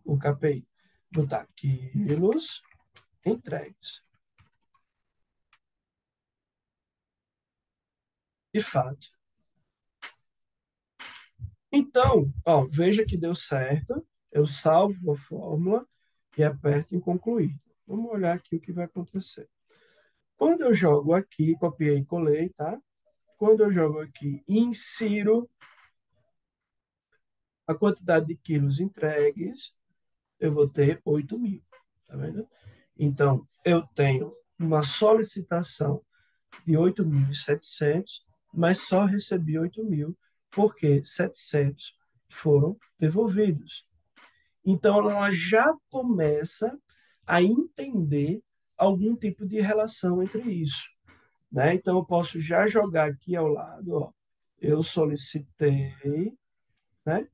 o KPI. Botar quilos entregues. De fato. Então, ó, veja que deu certo. Eu salvo a fórmula e aperto em concluir. Vamos olhar aqui o que vai acontecer. Quando eu jogo aqui, copiei e colei, tá? Quando eu jogo aqui e insiro a quantidade de quilos entregues, eu vou ter 8.000. Tá vendo? Então, eu tenho uma solicitação de 8.700, mas só recebi 8.000, porque 700 foram devolvidos. Então, ela já começa a entender algum tipo de relação entre isso, né? Então, eu posso já jogar aqui ao lado, ó, eu solicitei, né?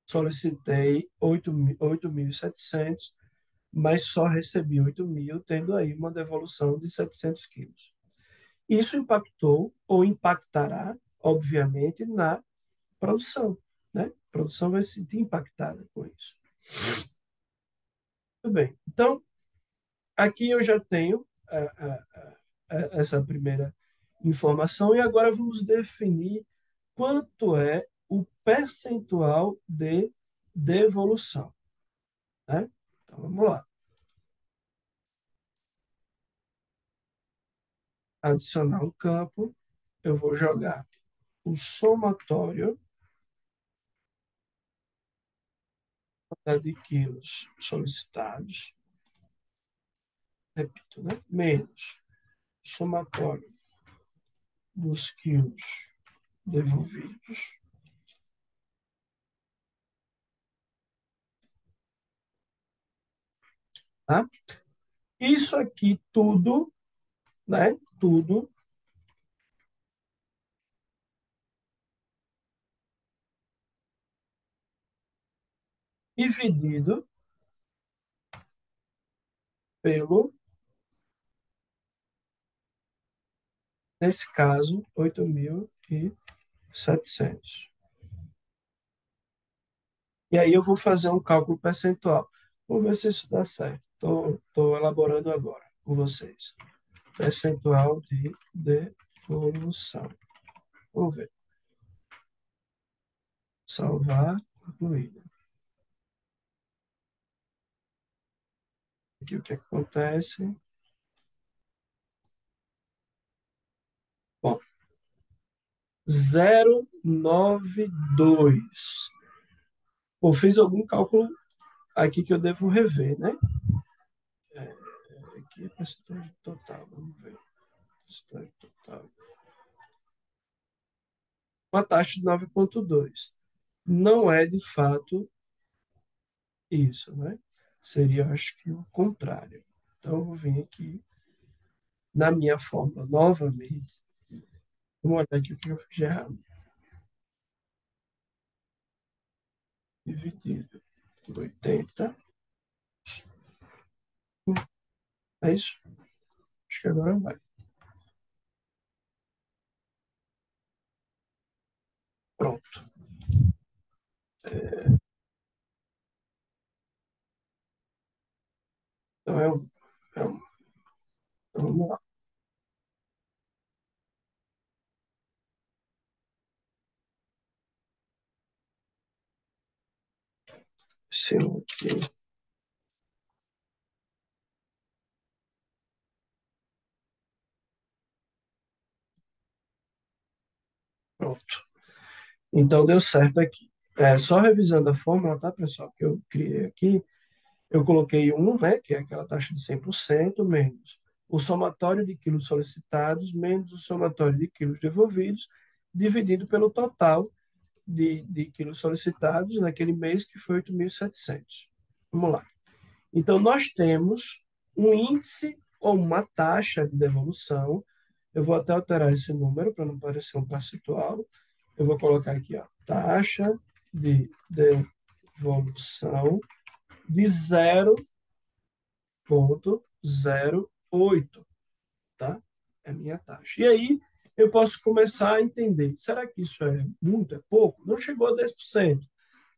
Solicitei 8.700, mas só recebi 8.000, tendo aí uma devolução de 700 quilos. Isso impactou ou impactará, obviamente, na produção, né? A produção vai se sentir impactada com isso. Tudo bem. Então, aqui eu já tenho essa primeira informação e agora vamos definir quanto é o percentual de devolução, né? Então, vamos lá. Adicionar um campo, eu vou jogar o somatório de quilos solicitados, repito, né? Menos somatório dos quilos devolvidos, tá? Isso aqui tudo, né? Tudo dividido pelo, nesse caso, 8.700. E aí eu vou fazer um cálculo percentual. Vamos ver se isso dá certo. Estou elaborando agora com vocês. Percentual de devolução. Vamos ver. Salvar, concluído. Aqui o que acontece? Bom, 0,92. Ou fiz algum cálculo aqui que eu devo rever, né? Aqui é percentual total, vamos ver. Percentual total. Uma taxa de 9,2. Não é de fato isso, né? Seria, acho que, o contrário. Então, eu vou vir aqui na minha fórmula novamente. Vamos olhar aqui o que eu fiz de errado. Dividido por 80. É isso? Acho que agora vai. Pronto. Então, então vamos lá. Se eu aqui, pronto. Então, deu certo aqui. Só revisando a fórmula, tá, pessoal, que eu criei aqui, eu coloquei um, né, que é aquela taxa de 100%, menos o somatório de quilos solicitados, menos o somatório de quilos devolvidos, dividido pelo total de quilos solicitados naquele mês, que foi 8.700. Vamos lá. Então, nós temos um índice ou uma taxa de devolução. Eu vou até alterar esse número para não parecer um percentual. Eu vou colocar aqui, ó, taxa de devolução de 0,08, tá? É a minha taxa. E aí eu posso começar a entender, será que isso é muito, é pouco? Não chegou a 10%,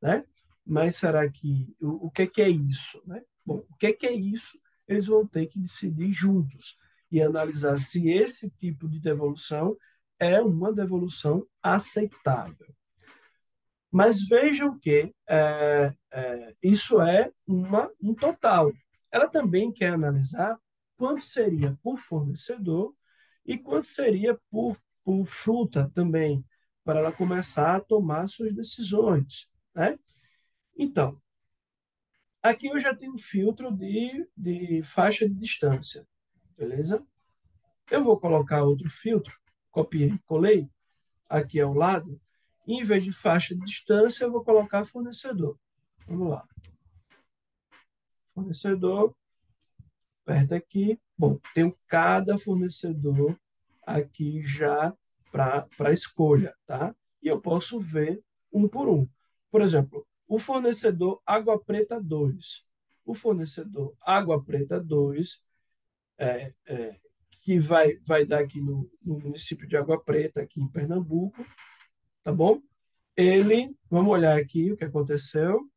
né? Mas será que o que é isso, né? Bom, o que é isso? Eles vão ter que decidir juntos e analisar se esse tipo de devolução é uma devolução aceitável. Mas vejam que isso é um total. Ela também quer analisar quanto seria por fornecedor e quanto seria por fruta também, para ela começar a tomar suas decisões, né? Então, aqui eu já tenho um filtro de faixa de distância, beleza? Eu vou colocar outro filtro, copiei e colei aqui ao lado, e em vez de faixa de distância, eu vou colocar fornecedor. Vamos lá. Fornecedor, aperta aqui. Bom, tenho cada fornecedor aqui já para escolha, tá? E eu posso ver um por um. Por exemplo, o fornecedor Água Preta 2. O fornecedor Água Preta 2 que vai dar aqui no município de Água Preta, aqui em Pernambuco, tá bom? Vamos olhar aqui o que aconteceu.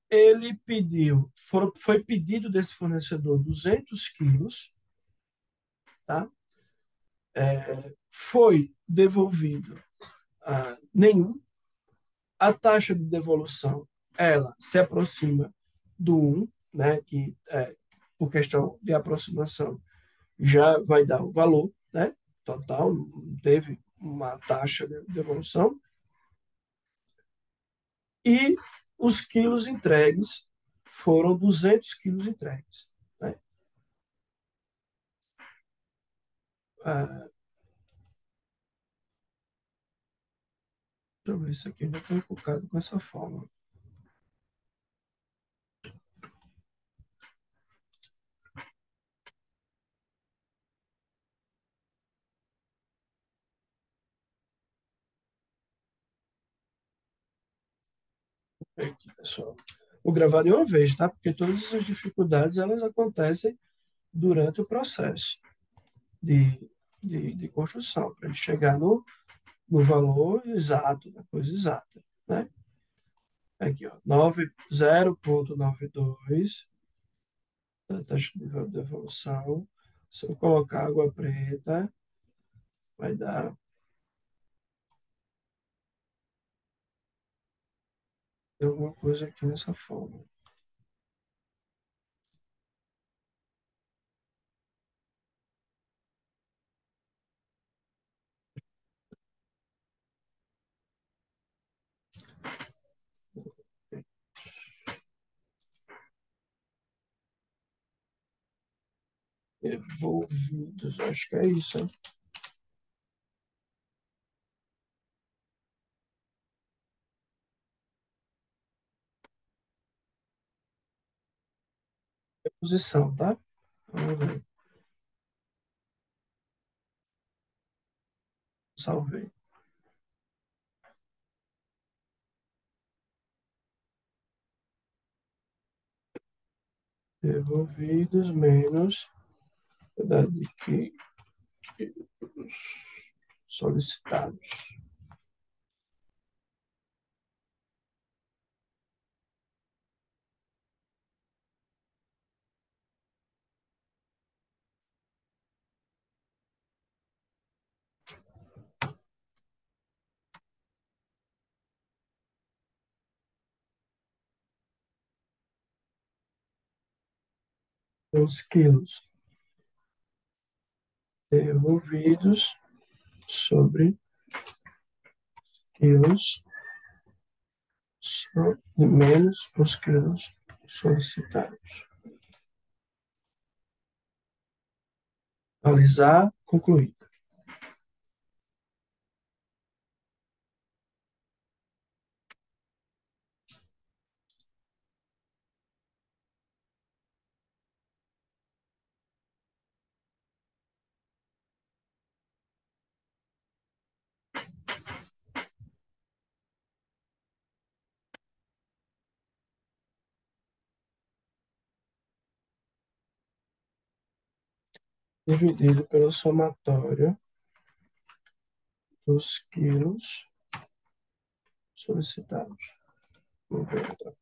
Ele pediu, foi pedido desse fornecedor 200 quilos, tá? Foi devolvido nenhum. A taxa de devolução, ela se aproxima do um, né? Que por questão de aproximação já vai dar o valor, né? Total, não teve uma taxa de devolução. E os quilos entregues foram 200 quilos entregues, né? Ah, deixa eu ver isso aqui, eu já estou colocado com essa forma. Aqui, pessoal. Vou gravar de uma vez, tá? Porque todas essas dificuldades elas acontecem durante o processo de, de construção, para ele chegar no valor exato, na coisa exata, né? Aqui, ó, 0,92 da taxa de devolução. Se eu colocar água preta, vai dar alguma coisa aqui nessa forma. Envolvidos, acho que é isso, hein? Posição, tá? Vamos ver. Salvei. Devolvidos menos quantidade de solicitados. Os quilos devolvidos sobre quilos menos os quilos solicitados. Analisar, concluir. Dividido pelo somatório dos quilos solicitados. Vamos ver agora.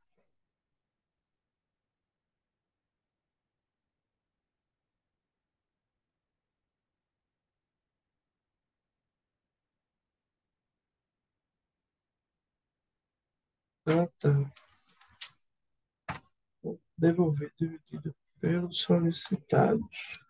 Ah, tá. Devolver dividido pelos solicitados.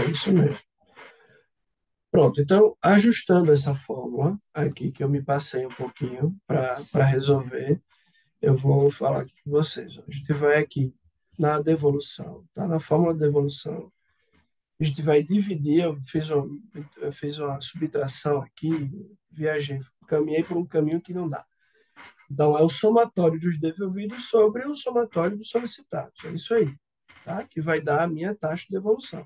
É isso mesmo. Pronto, então, ajustando essa fórmula aqui, que eu me passei um pouquinho para resolver, eu vou falar aqui com vocês. Ó. A gente vai aqui na devolução, tá? Na fórmula de devolução. A gente vai dividir, eu fiz uma subtração aqui, viajei, caminhei por um caminho que não dá. Então, é o somatório dos devolvidos sobre o somatório dos solicitados. É isso aí, tá? Que vai dar a minha taxa de devolução,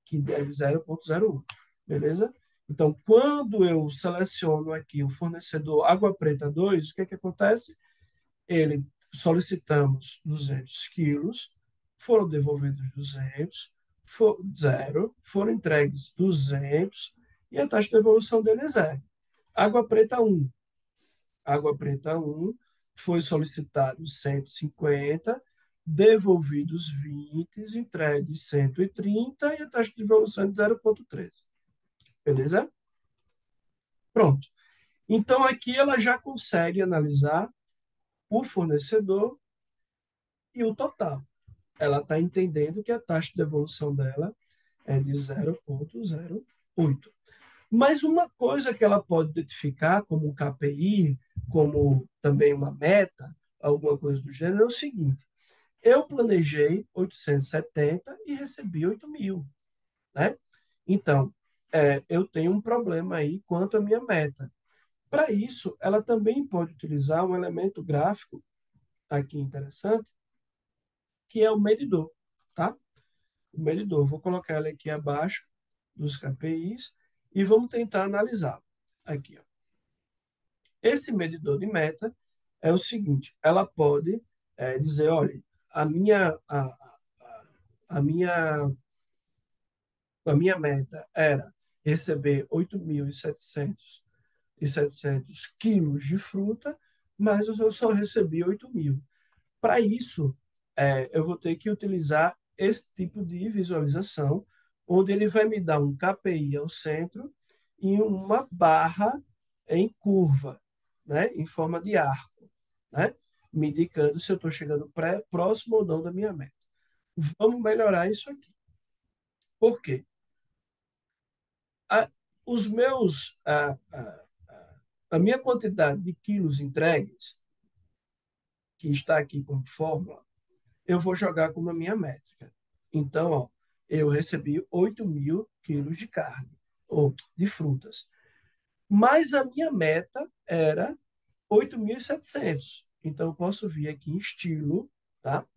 que é de 0,01. Beleza? Então, quando eu seleciono aqui o fornecedor Água Preta 2, o que é que acontece? Ele solicitamos 200 quilos, foram devolvidos 200, zero, foram entregues 200 e a taxa de devolução dele é zero. Água Preta 1. Água Preta 1 foi solicitado 150, devolvidos 20, entregues 130 e a taxa de devolução é de 0,13. Beleza? Pronto. Então aqui ela já consegue analisar o fornecedor e o total. Ela está entendendo que a taxa de devolução dela é de 0,08. Mas uma coisa que ela pode identificar como um KPI, como também uma meta, alguma coisa do gênero, é o seguinte: eu planejei 870 e recebi 8.000, né? Então, eu tenho um problema aí quanto à minha meta. Para isso, ela também pode utilizar um elemento gráfico aqui interessante, que é o medidor, tá? O medidor. Vou colocar ele aqui abaixo dos KPIs e vamos tentar analisá-lo. Aqui, ó. Esse medidor de meta é o seguinte: ela pode dizer, olha, a minha, a minha, a minha meta era receber 8.700 quilos de fruta, mas eu só recebi 8.000. Para isso, eu vou ter que utilizar esse tipo de visualização, onde ele vai me dar um KPI ao centro e uma barra em curva, né, em forma de arco, né, me indicando se eu estou chegando próximo ou não da minha meta. Vamos melhorar isso aqui. Por quê? A, os meus, a minha quantidade de quilos entregues, que está aqui como fórmula, eu vou jogar como a minha métrica. Então, ó, eu recebi 8.000 quilos de carne, ou de frutas. Mas a minha meta era 8.700. Então, eu posso vir aqui em estilo, tá?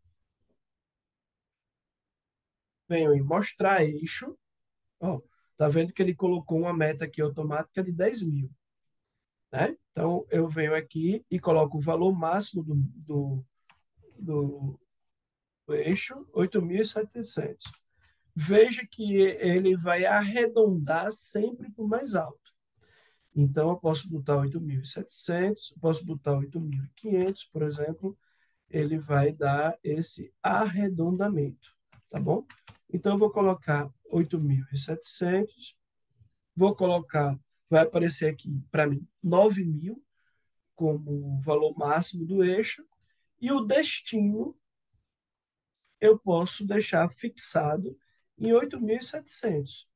Venho em mostrar eixo. Ó, tá vendo que ele colocou uma meta aqui automática de 10.000, né? Então, eu venho aqui e coloco o valor máximo do eixo, 8.700. Veja que ele vai arredondar sempre para o mais alto. Então, eu posso botar 8.700, posso botar 8.500, por exemplo, ele vai dar esse arredondamento, tá bom? Então, eu vou colocar 8.700, vou colocar, vai aparecer aqui para mim 9.000 como valor máximo do eixo, e o destino eu posso deixar fixado em 8.700,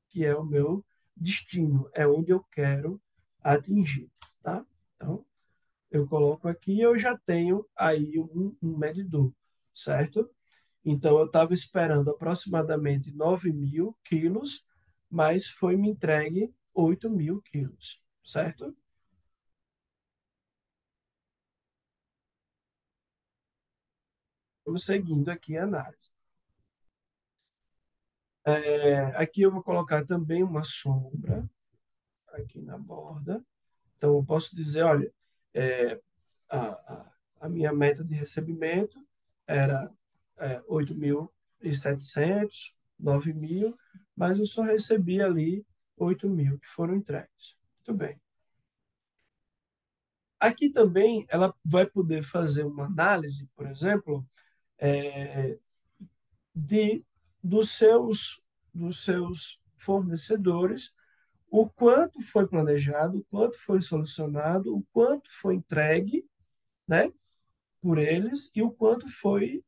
que é o meu destino, é onde eu quero atingir, tá? Então, eu coloco aqui e eu já tenho aí um medidor, certo? Então, eu estava esperando aproximadamente 9.000 quilos, mas foi me entregue 8.000 quilos, certo? Vamos seguindo aqui a análise. Aqui eu vou colocar também uma sombra aqui na borda. Então, eu posso dizer, olha, é, a, a minha meta de recebimento era 8.700, 9.000, mas eu só recebi ali 8.000 que foram entregues. Muito bem. Aqui também ela vai poder fazer uma análise, por exemplo, é, de dos seus fornecedores, o quanto foi planejado, o quanto foi solucionado, o quanto foi entregue, né, por eles e o quanto foi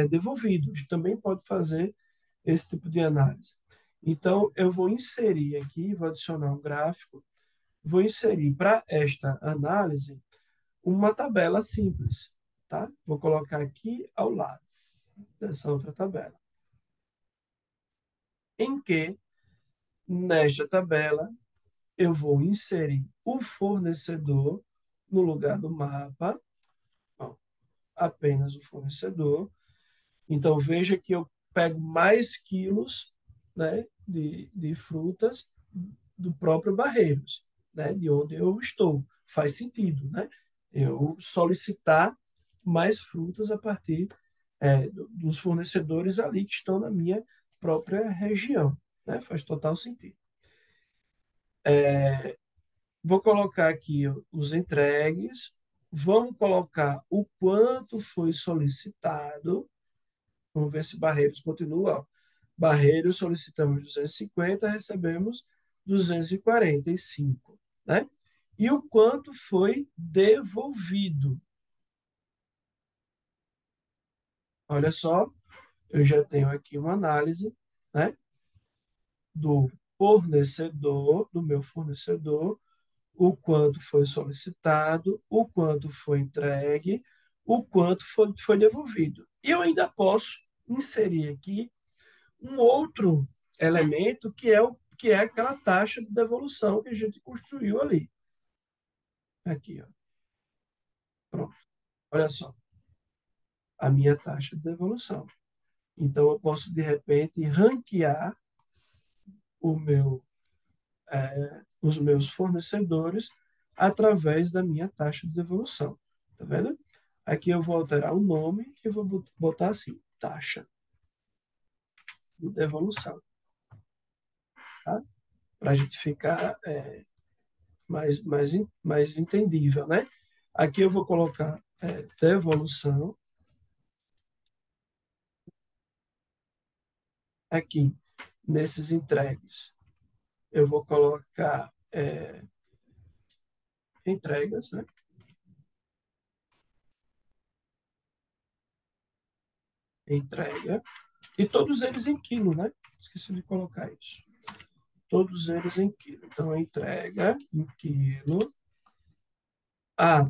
devolvido. A gente também pode fazer esse tipo de análise. Então, eu vou inserir aqui, vou adicionar um gráfico, vou inserir para esta análise uma tabela simples, tá? Vou colocar aqui ao lado dessa outra tabela, em que, nesta tabela, eu vou inserir o fornecedor no lugar do mapa, ó, apenas o fornecedor. Então, veja que eu pego mais quilos, né, de frutas do próprio Barreiros, né, de onde eu estou. Faz sentido, né? Eu solicitar mais frutas a partir dos fornecedores ali que estão na minha própria região, né? Faz total sentido. Vou colocar aqui os entregues, vamos colocar o quanto foi solicitado. Vamos ver se Barreiros continua. Barreiros solicitamos 250, recebemos 245, né? E o quanto foi devolvido? Olha só, eu já tenho aqui uma análise, né, do fornecedor, do meu fornecedor, o quanto foi solicitado, o quanto foi entregue, o quanto foi devolvido. E eu ainda posso inserir aqui um outro elemento que é aquela taxa de devolução que a gente construiu ali. Aqui, ó. Pronto. Olha só, a minha taxa de devolução. Então, eu posso, de repente, ranquear o meu, os meus fornecedores através da minha taxa de devolução. Tá vendo? Aqui eu vou alterar o nome e vou botar assim, taxa de devolução. Tá? Para a gente ficar mais entendível, né? Aqui eu vou colocar devolução. Aqui, nesses entregues, eu vou colocar entregas, né? Entrega. E todos eles em quilo, né? Esqueci de colocar isso. Todos eles em quilo. Então, entrega em quilo. A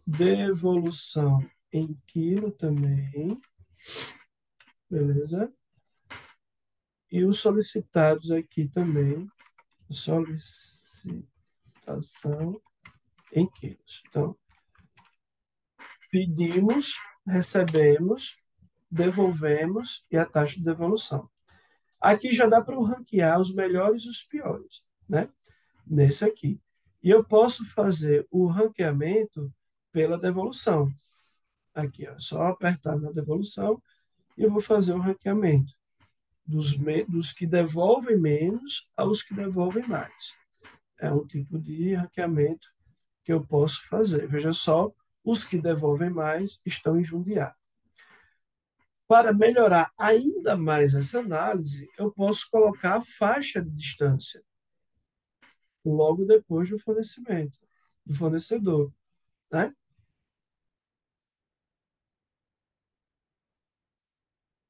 devolução em quilo também. Beleza? E os solicitados aqui também. Solicitação em quilos. Então, pedimos, recebemos, devolvemos e a taxa de devolução. Aqui já dá para eu ranquear os melhores e os piores, né? Nesse aqui. E eu posso fazer o ranqueamento pela devolução. Aqui, ó, só apertar na devolução e eu vou fazer o ranqueamento dos que devolvem menos aos que devolvem mais. É um tipo de ranqueamento que eu posso fazer. Veja só, os que devolvem mais estão em Jundiaí. Para melhorar ainda mais essa análise, eu posso colocar a faixa de distância logo depois do fornecimento, do fornecedor, né?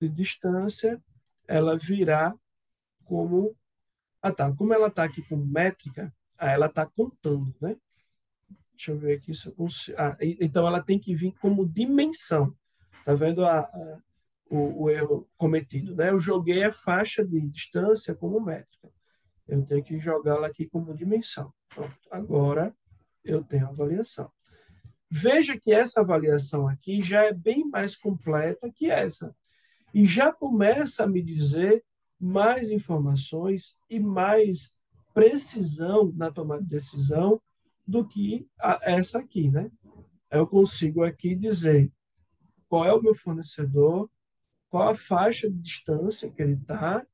De distância, ela virá como... Ah, tá. Como ela está aqui como métrica, ela está contando, né? Deixa eu ver aqui se eu consigo... então, ela tem que vir como dimensão. Tá vendo o erro cometido, né? Eu joguei a faixa de distância como métrica. Eu tenho que jogá-la aqui como dimensão. Pronto. Agora eu tenho a avaliação. Veja que essa avaliação aqui já é bem mais completa que essa. E já começa a me dizer mais informações e mais precisão na tomada de decisão do que essa aqui, né? Eu consigo aqui dizer qual é o meu fornecedor, qual a faixa de distância que ele está,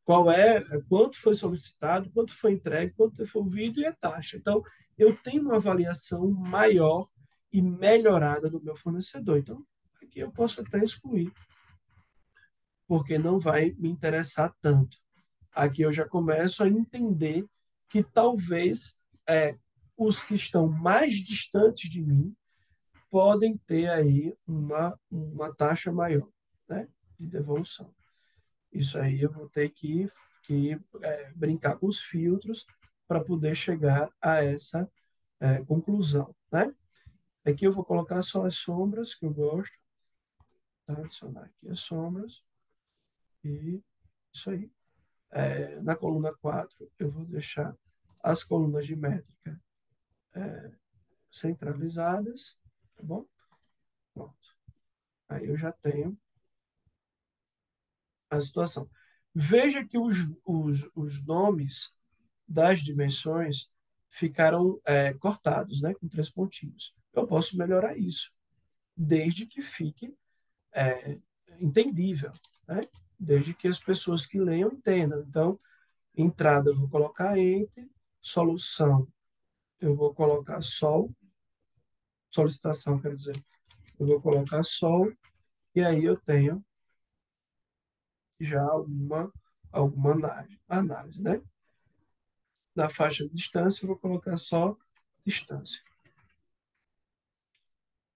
qual é, quanto foi solicitado, quanto foi entregue, quanto foi devolvido e a taxa. Então, eu tenho uma avaliação maior e melhorada do meu fornecedor. Então, aqui eu posso até excluir, porque não vai me interessar tanto. Aqui eu já começo a entender que talvez os que estão mais distantes de mim podem ter aí uma taxa maior, né? de devolução. Isso aí eu vou ter que brincar com os filtros para poder chegar a essa conclusão, né? Aqui eu vou colocar só as sombras que eu gosto, tá? Adicionar aqui as sombras e isso aí. Na coluna 4 eu vou deixar as colunas de métrica centralizadas, tá bom? Pronto. Aí eu já tenho a situação. Veja que os nomes das dimensões ficaram cortados, né, com três pontinhos. Eu posso melhorar isso, desde que fique é, entendível, né? Desde que as pessoas que leiam entendam. Então, entrada eu vou colocar enter, solução eu vou colocar sol, solicitação, quero dizer, eu vou colocar sol, e aí eu tenho já alguma análise, né? Na faixa de distância, eu vou colocar só distância.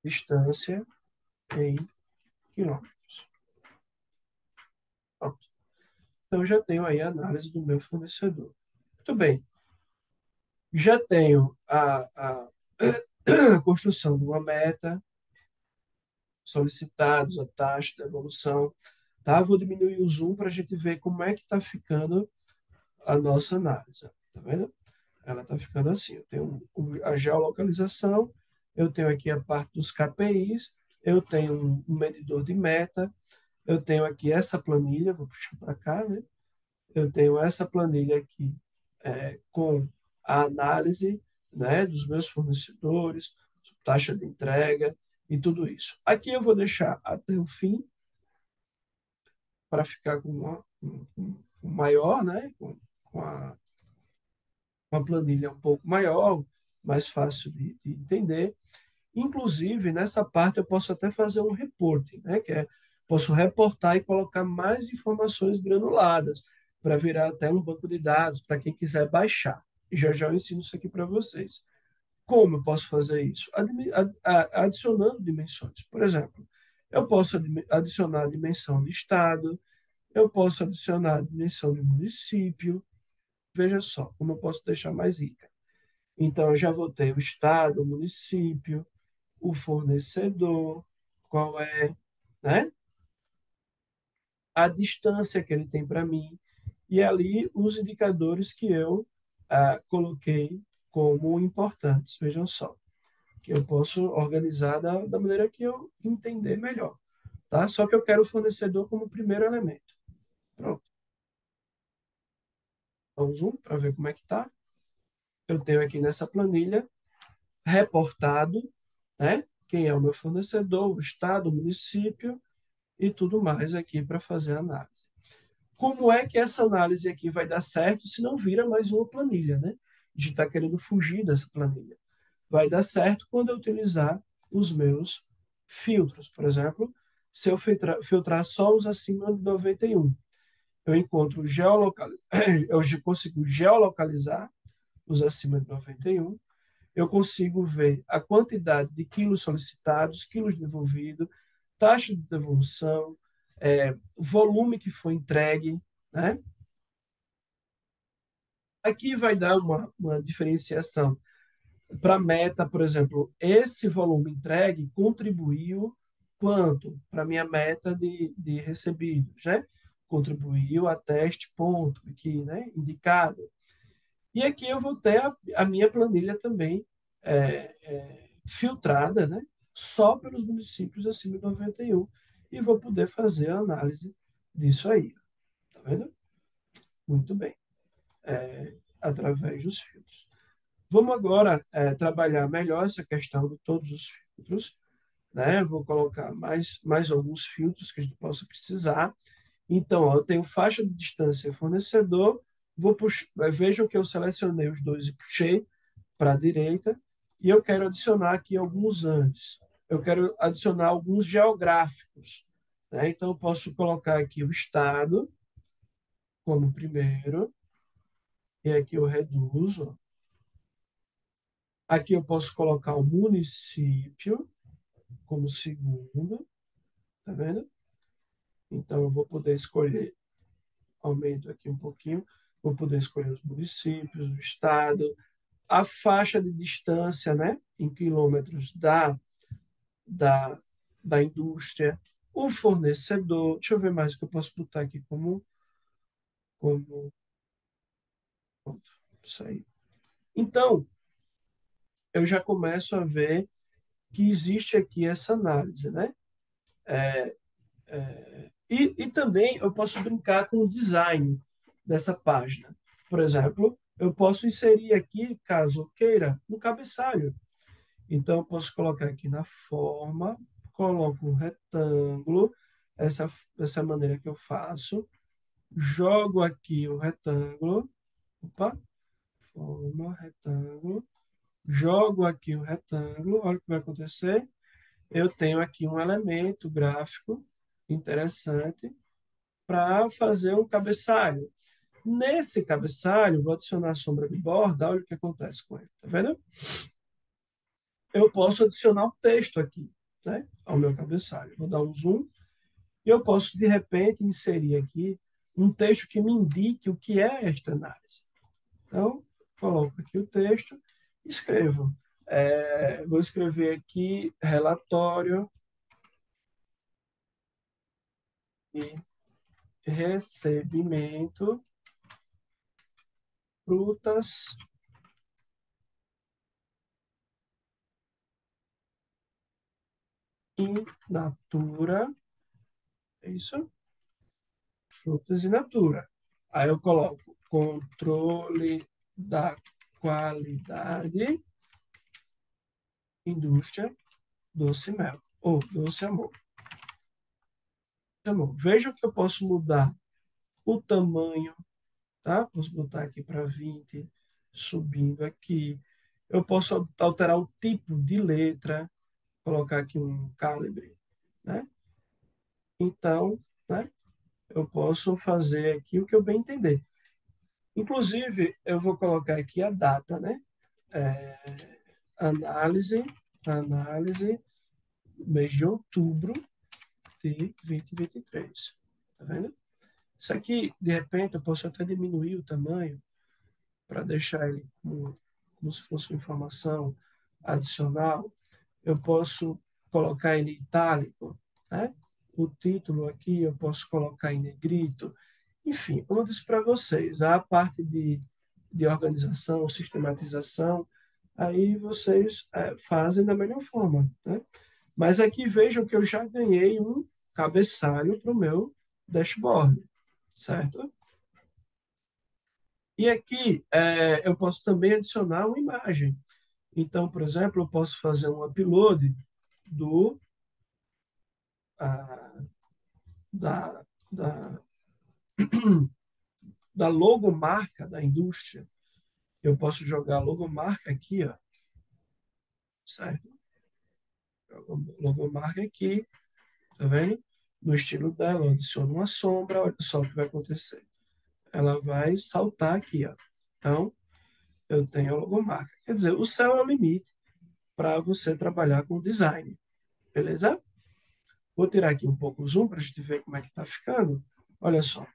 Distância em quilômetros. Pronto. Então, já tenho aí a análise do meu fornecedor. Muito bem. Já tenho a construção de uma meta, solicitados, a taxa de evolução. Tá? Vou diminuir o zoom para a gente ver como é que está ficando a nossa análise. Tá vendo? Ela está ficando assim. Eu tenho a geolocalização, eu tenho aqui a parte dos KPIs, eu tenho um medidor de meta, eu tenho aqui essa planilha, vou puxar para cá, né? Eu tenho essa planilha aqui com a análise, né, dos meus fornecedores, taxa de entrega e tudo isso. Aqui eu vou deixar até o fim para ficar com um maior, né, com uma planilha um pouco maior, mais fácil de entender. Inclusive, nessa parte eu posso até fazer um reporting, né? Posso reportar e colocar mais informações granuladas para virar até um banco de dados para quem quiser baixar. E já já eu ensino isso aqui para vocês. Como eu posso fazer isso? Adicionando dimensões. Por exemplo, eu posso adicionar a dimensão de estado, eu posso adicionar a dimensão de município. Veja só como eu posso deixar mais rica. Então, eu já vou ter o estado, o município, o fornecedor, qual é, né? A distância que ele tem para mim, e ali os indicadores que eu coloquei como importantes. Vejam só, que eu posso organizar da maneira que eu entender melhor. Tá? Só que eu quero o fornecedor como primeiro elemento. Pronto. Então, zoom para ver como é que está. Eu tenho aqui nessa planilha reportado, né? Quem é o meu fornecedor, o estado, o município e tudo mais aqui para fazer a análise. Como é que essa análise aqui vai dar certo se não vira mais uma planilha, né? A gente está querendo fugir dessa planilha. Vai dar certo quando eu utilizar os meus filtros. Por exemplo, se eu filtrar só os acima de 91, eu encontro eu consigo geolocalizar os acima de 91, eu consigo ver a quantidade de quilos solicitados, quilos devolvidos, taxa de devolução, volume que foi entregue, né? Aqui vai dar uma diferenciação para a meta, por exemplo, esse volume entregue contribuiu quanto para a minha meta de recebidos, né? Contribuiu até este ponto aqui, né? Indicado. E aqui eu vou ter a minha planilha também filtrada, né? Só pelos municípios acima de 91 e vou poder fazer a análise disso aí. Tá vendo? Muito bem. Através dos filtros. Vamos agora trabalhar melhor essa questão de todos os filtros, né? Vou colocar mais alguns filtros que a gente possa precisar. Então, ó, eu tenho faixa de distância fornecedor, vejam que eu selecionei os dois e puxei para a direita, e eu quero adicionar aqui alguns antes. Eu quero adicionar alguns geográficos, né? Então, eu posso colocar aqui o estado como primeiro, e aqui eu reduzo. Aqui eu posso colocar o município como segundo, tá vendo? Então, eu vou poder escolher, aumento aqui um pouquinho, vou poder escolher os municípios, o estado, a faixa de distância, né, em quilômetros da, da indústria, o fornecedor. Deixa eu ver mais o que eu posso botar aqui como pronto, isso aí. Então, eu já começo a ver que existe aqui essa análise, né? E também eu posso brincar com o design dessa página. Por exemplo, eu posso inserir aqui, caso eu queira, no cabeçalho. Então, eu posso colocar aqui na forma, coloco um retângulo, essa maneira que eu faço, jogo aqui o retângulo, opa, forma, retângulo, jogo aqui o retângulo, olha o que vai acontecer. Eu tenho aqui um elemento gráfico interessante para fazer um cabeçalho. Nesse cabeçalho, vou adicionar a sombra de borda, olha o que acontece com ele, tá vendo? Eu posso adicionar um texto aqui, né, ao meu cabeçalho. Vou dar um zoom e eu posso, de repente, inserir aqui um texto que me indique o que é esta análise. Então, coloco aqui o texto, escrevo. Vou escrever aqui relatório e recebimento frutas in natura, é isso? Frutas in natura. Aí eu coloco controle da qualidade, indústria, doce mel, ou doce amor. Amor. Veja que eu posso mudar o tamanho, tá? Posso botar aqui para 20, subindo aqui. Eu posso alterar o tipo de letra, colocar aqui um calibre, né? Então, né, eu posso fazer aqui o que eu bem entender. Inclusive, eu vou colocar aqui a data, né? Análise, mês de outubro de 2023. Tá vendo? Isso aqui, de repente, eu posso até diminuir o tamanho para deixar ele como se fosse uma informação adicional. Eu posso colocar ele itálico, né? O título aqui eu posso colocar em negrito. Enfim, como eu disse para vocês, a parte de organização, sistematização, aí vocês fazem da melhor forma, né? Mas aqui vejam que eu já ganhei um cabeçalho para o meu dashboard, certo? E aqui eu posso também adicionar uma imagem. Então, por exemplo, eu posso fazer um upload do, ah, da, da, da logomarca da indústria. Eu posso jogar a logomarca aqui, ó, certo? Logomarca aqui, tá vendo? No estilo dela, eu adiciono uma sombra, olha só o que vai acontecer. Ela vai saltar aqui, ó. Então, eu tenho a logomarca. Quer dizer, o céu é o limite para você trabalhar com design, beleza? Vou tirar aqui um pouco o zoom para a gente ver como é que está ficando. Olha só.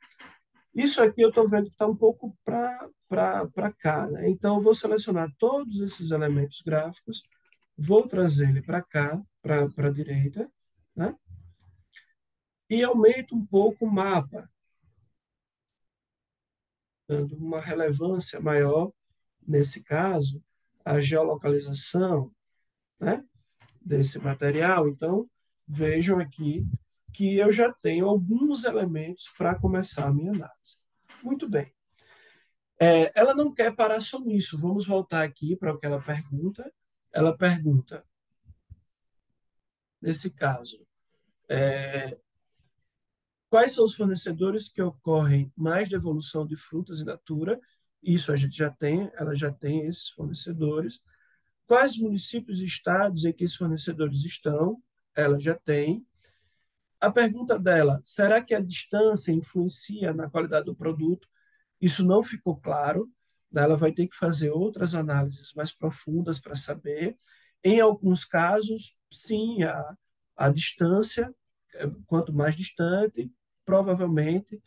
Isso aqui eu estou vendo que está um pouco para cá, né? Então, eu vou selecionar todos esses elementos gráficos, vou trazer ele para cá, para a direita, né? E aumento um pouco o mapa, dando uma relevância maior, nesse caso, a geolocalização, né, desse material. Então, vejam aqui que eu já tenho alguns elementos para começar a minha análise. Muito bem. Ela não quer parar só nisso. Vamos voltar aqui para o que ela pergunta. Ela pergunta, nesse caso, quais são os fornecedores que ocorrem mais devolução de frutas in natura? Isso a gente já tem, ela já tem esses fornecedores. Quais municípios e estados em que esses fornecedores estão? Ela já tem. A pergunta dela, será que a distância influencia na qualidade do produto? Isso não ficou claro. Ela vai ter que fazer outras análises mais profundas para saber. Em alguns casos, sim, a distância, quanto mais distante, provavelmente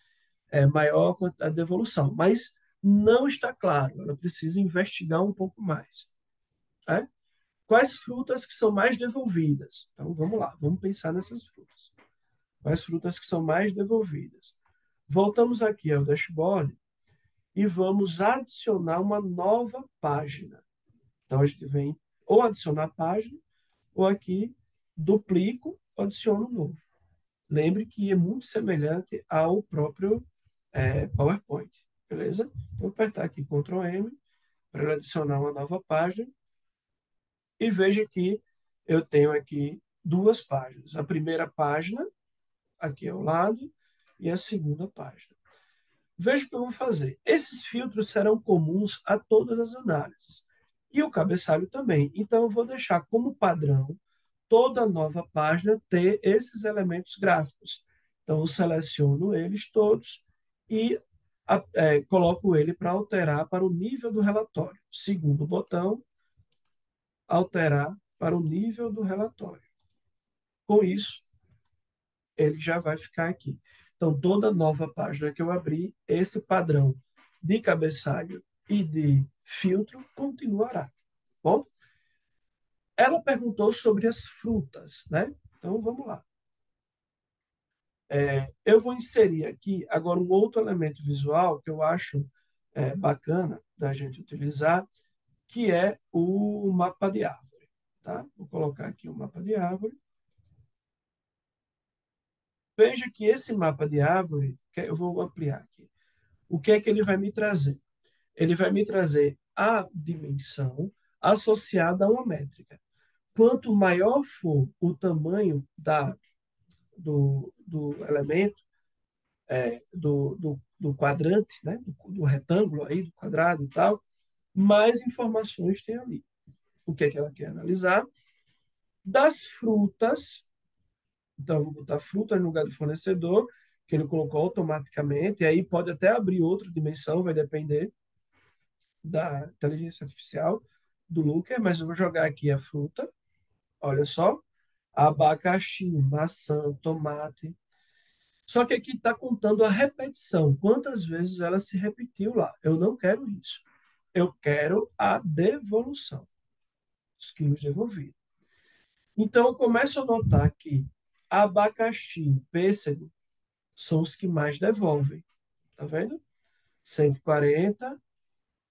é maior a quantidade de evolução, mas não está claro, ela precisa investigar um pouco mais. Né? Quais frutas que são mais devolvidas? Então, vamos lá, vamos pensar nessas frutas. Quais frutas que são mais devolvidas? Voltamos aqui ao dashboard e vamos adicionar uma nova página. Então, a gente vem ou adicionar página, ou aqui duplico, adiciono um novo. Lembre que é muito semelhante ao próprio PowerPoint, beleza? Então, vou apertar aqui Ctrl M para adicionar uma nova página e veja que eu tenho aqui duas páginas. A primeira página, aqui ao lado, e a segunda página. Veja o que eu vou fazer. Esses filtros serão comuns a todas as análises. E o cabeçalho também. Então, eu vou deixar como padrão toda nova página ter esses elementos gráficos. Então, eu seleciono eles todos e coloco ele para alterar para o nível do relatório. Segundo botão, alterar para o nível do relatório. Com isso, ele já vai ficar aqui. Então, toda nova página que eu abrir, esse padrão de cabeçalho e de filtro continuará. Bom, ela perguntou sobre as frutas, né? Então, vamos lá. Eu vou inserir aqui agora um outro elemento visual que eu acho bacana da gente utilizar, que é o mapa de árvore. Tá? Vou colocar aqui o mapa de árvore. Veja que esse mapa de árvore, eu vou ampliar aqui. O que é que ele vai me trazer? Ele vai me trazer a dimensão associada a uma métrica. Quanto maior for o tamanho do elemento, do quadrante, né? do retângulo aí, do quadrado e tal, mais informações tem ali. O que é que ela quer analisar? Das frutas, então eu vou botar fruta no lugar do fornecedor, que ele colocou automaticamente, e aí pode até abrir outra dimensão, vai depender da inteligência artificial do Looker, mas eu vou jogar aqui a fruta, olha só, abacaxi, maçã, tomate. Só que aqui está contando a repetição, quantas vezes ela se repetiu lá. Eu não quero isso. Eu quero a devolução, os quilos devolvidos. Então, eu começo a notar que abacaxi e pêssego são os que mais devolvem. Tá vendo? 140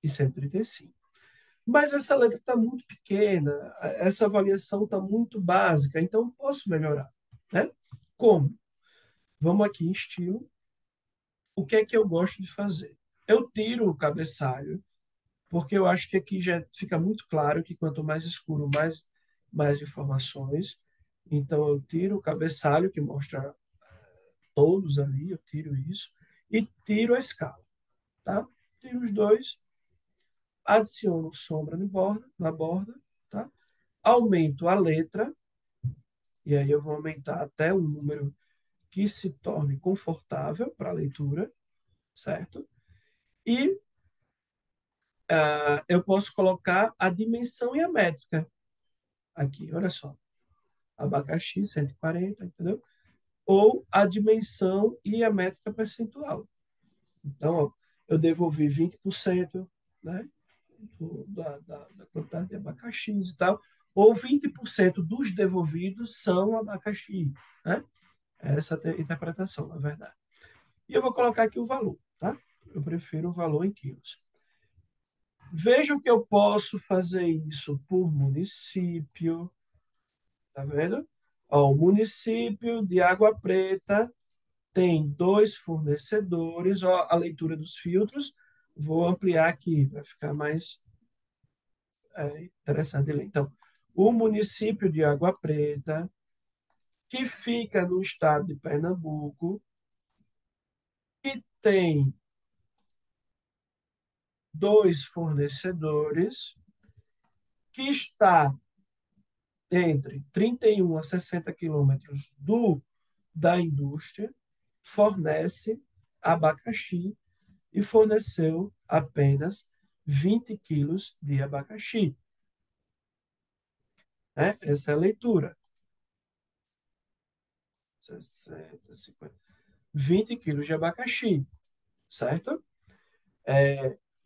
e 135. Mas essa letra está muito pequena, essa avaliação está muito básica, então eu posso melhorar. Né? Como? Vamos aqui em estilo. O que é que eu gosto de fazer? Eu tiro o cabeçalho, porque eu acho que aqui já fica muito claro que quanto mais escuro, mais informações. Então eu tiro o cabeçalho, que mostra todos ali, eu tiro isso, e tiro a escala. Tá? Tiro os dois, adiciono sombra na borda, tá? Aumento a letra, e aí eu vou aumentar até um número que se torne confortável para a leitura, certo? E eu posso colocar a dimensão e a métrica aqui, olha só. Abacaxi 140, entendeu? Ou a dimensão e a métrica percentual. Então, ó, eu devolvi 20%, né, da quantidade de abacaxis e tal, ou 20% dos devolvidos são abacaxi, né? Essa é a interpretação, na verdade. E eu vou colocar aqui o valor, tá? Eu prefiro o valor em quilos. Vejam que eu posso fazer isso por município, tá vendo? Ó, o município de Água Preta tem 2 fornecedores, ó, a leitura dos filtros. Vou ampliar aqui para ficar mais interessante de ler. Então, o município de Água Preta, que fica no estado de Pernambuco, que tem 2 fornecedores, que está entre 31 a 60 quilômetros da indústria, fornece abacaxi e forneceu apenas 20 quilos de abacaxi. Né? Essa é a leitura. 60, 50. 20 quilos de abacaxi, certo?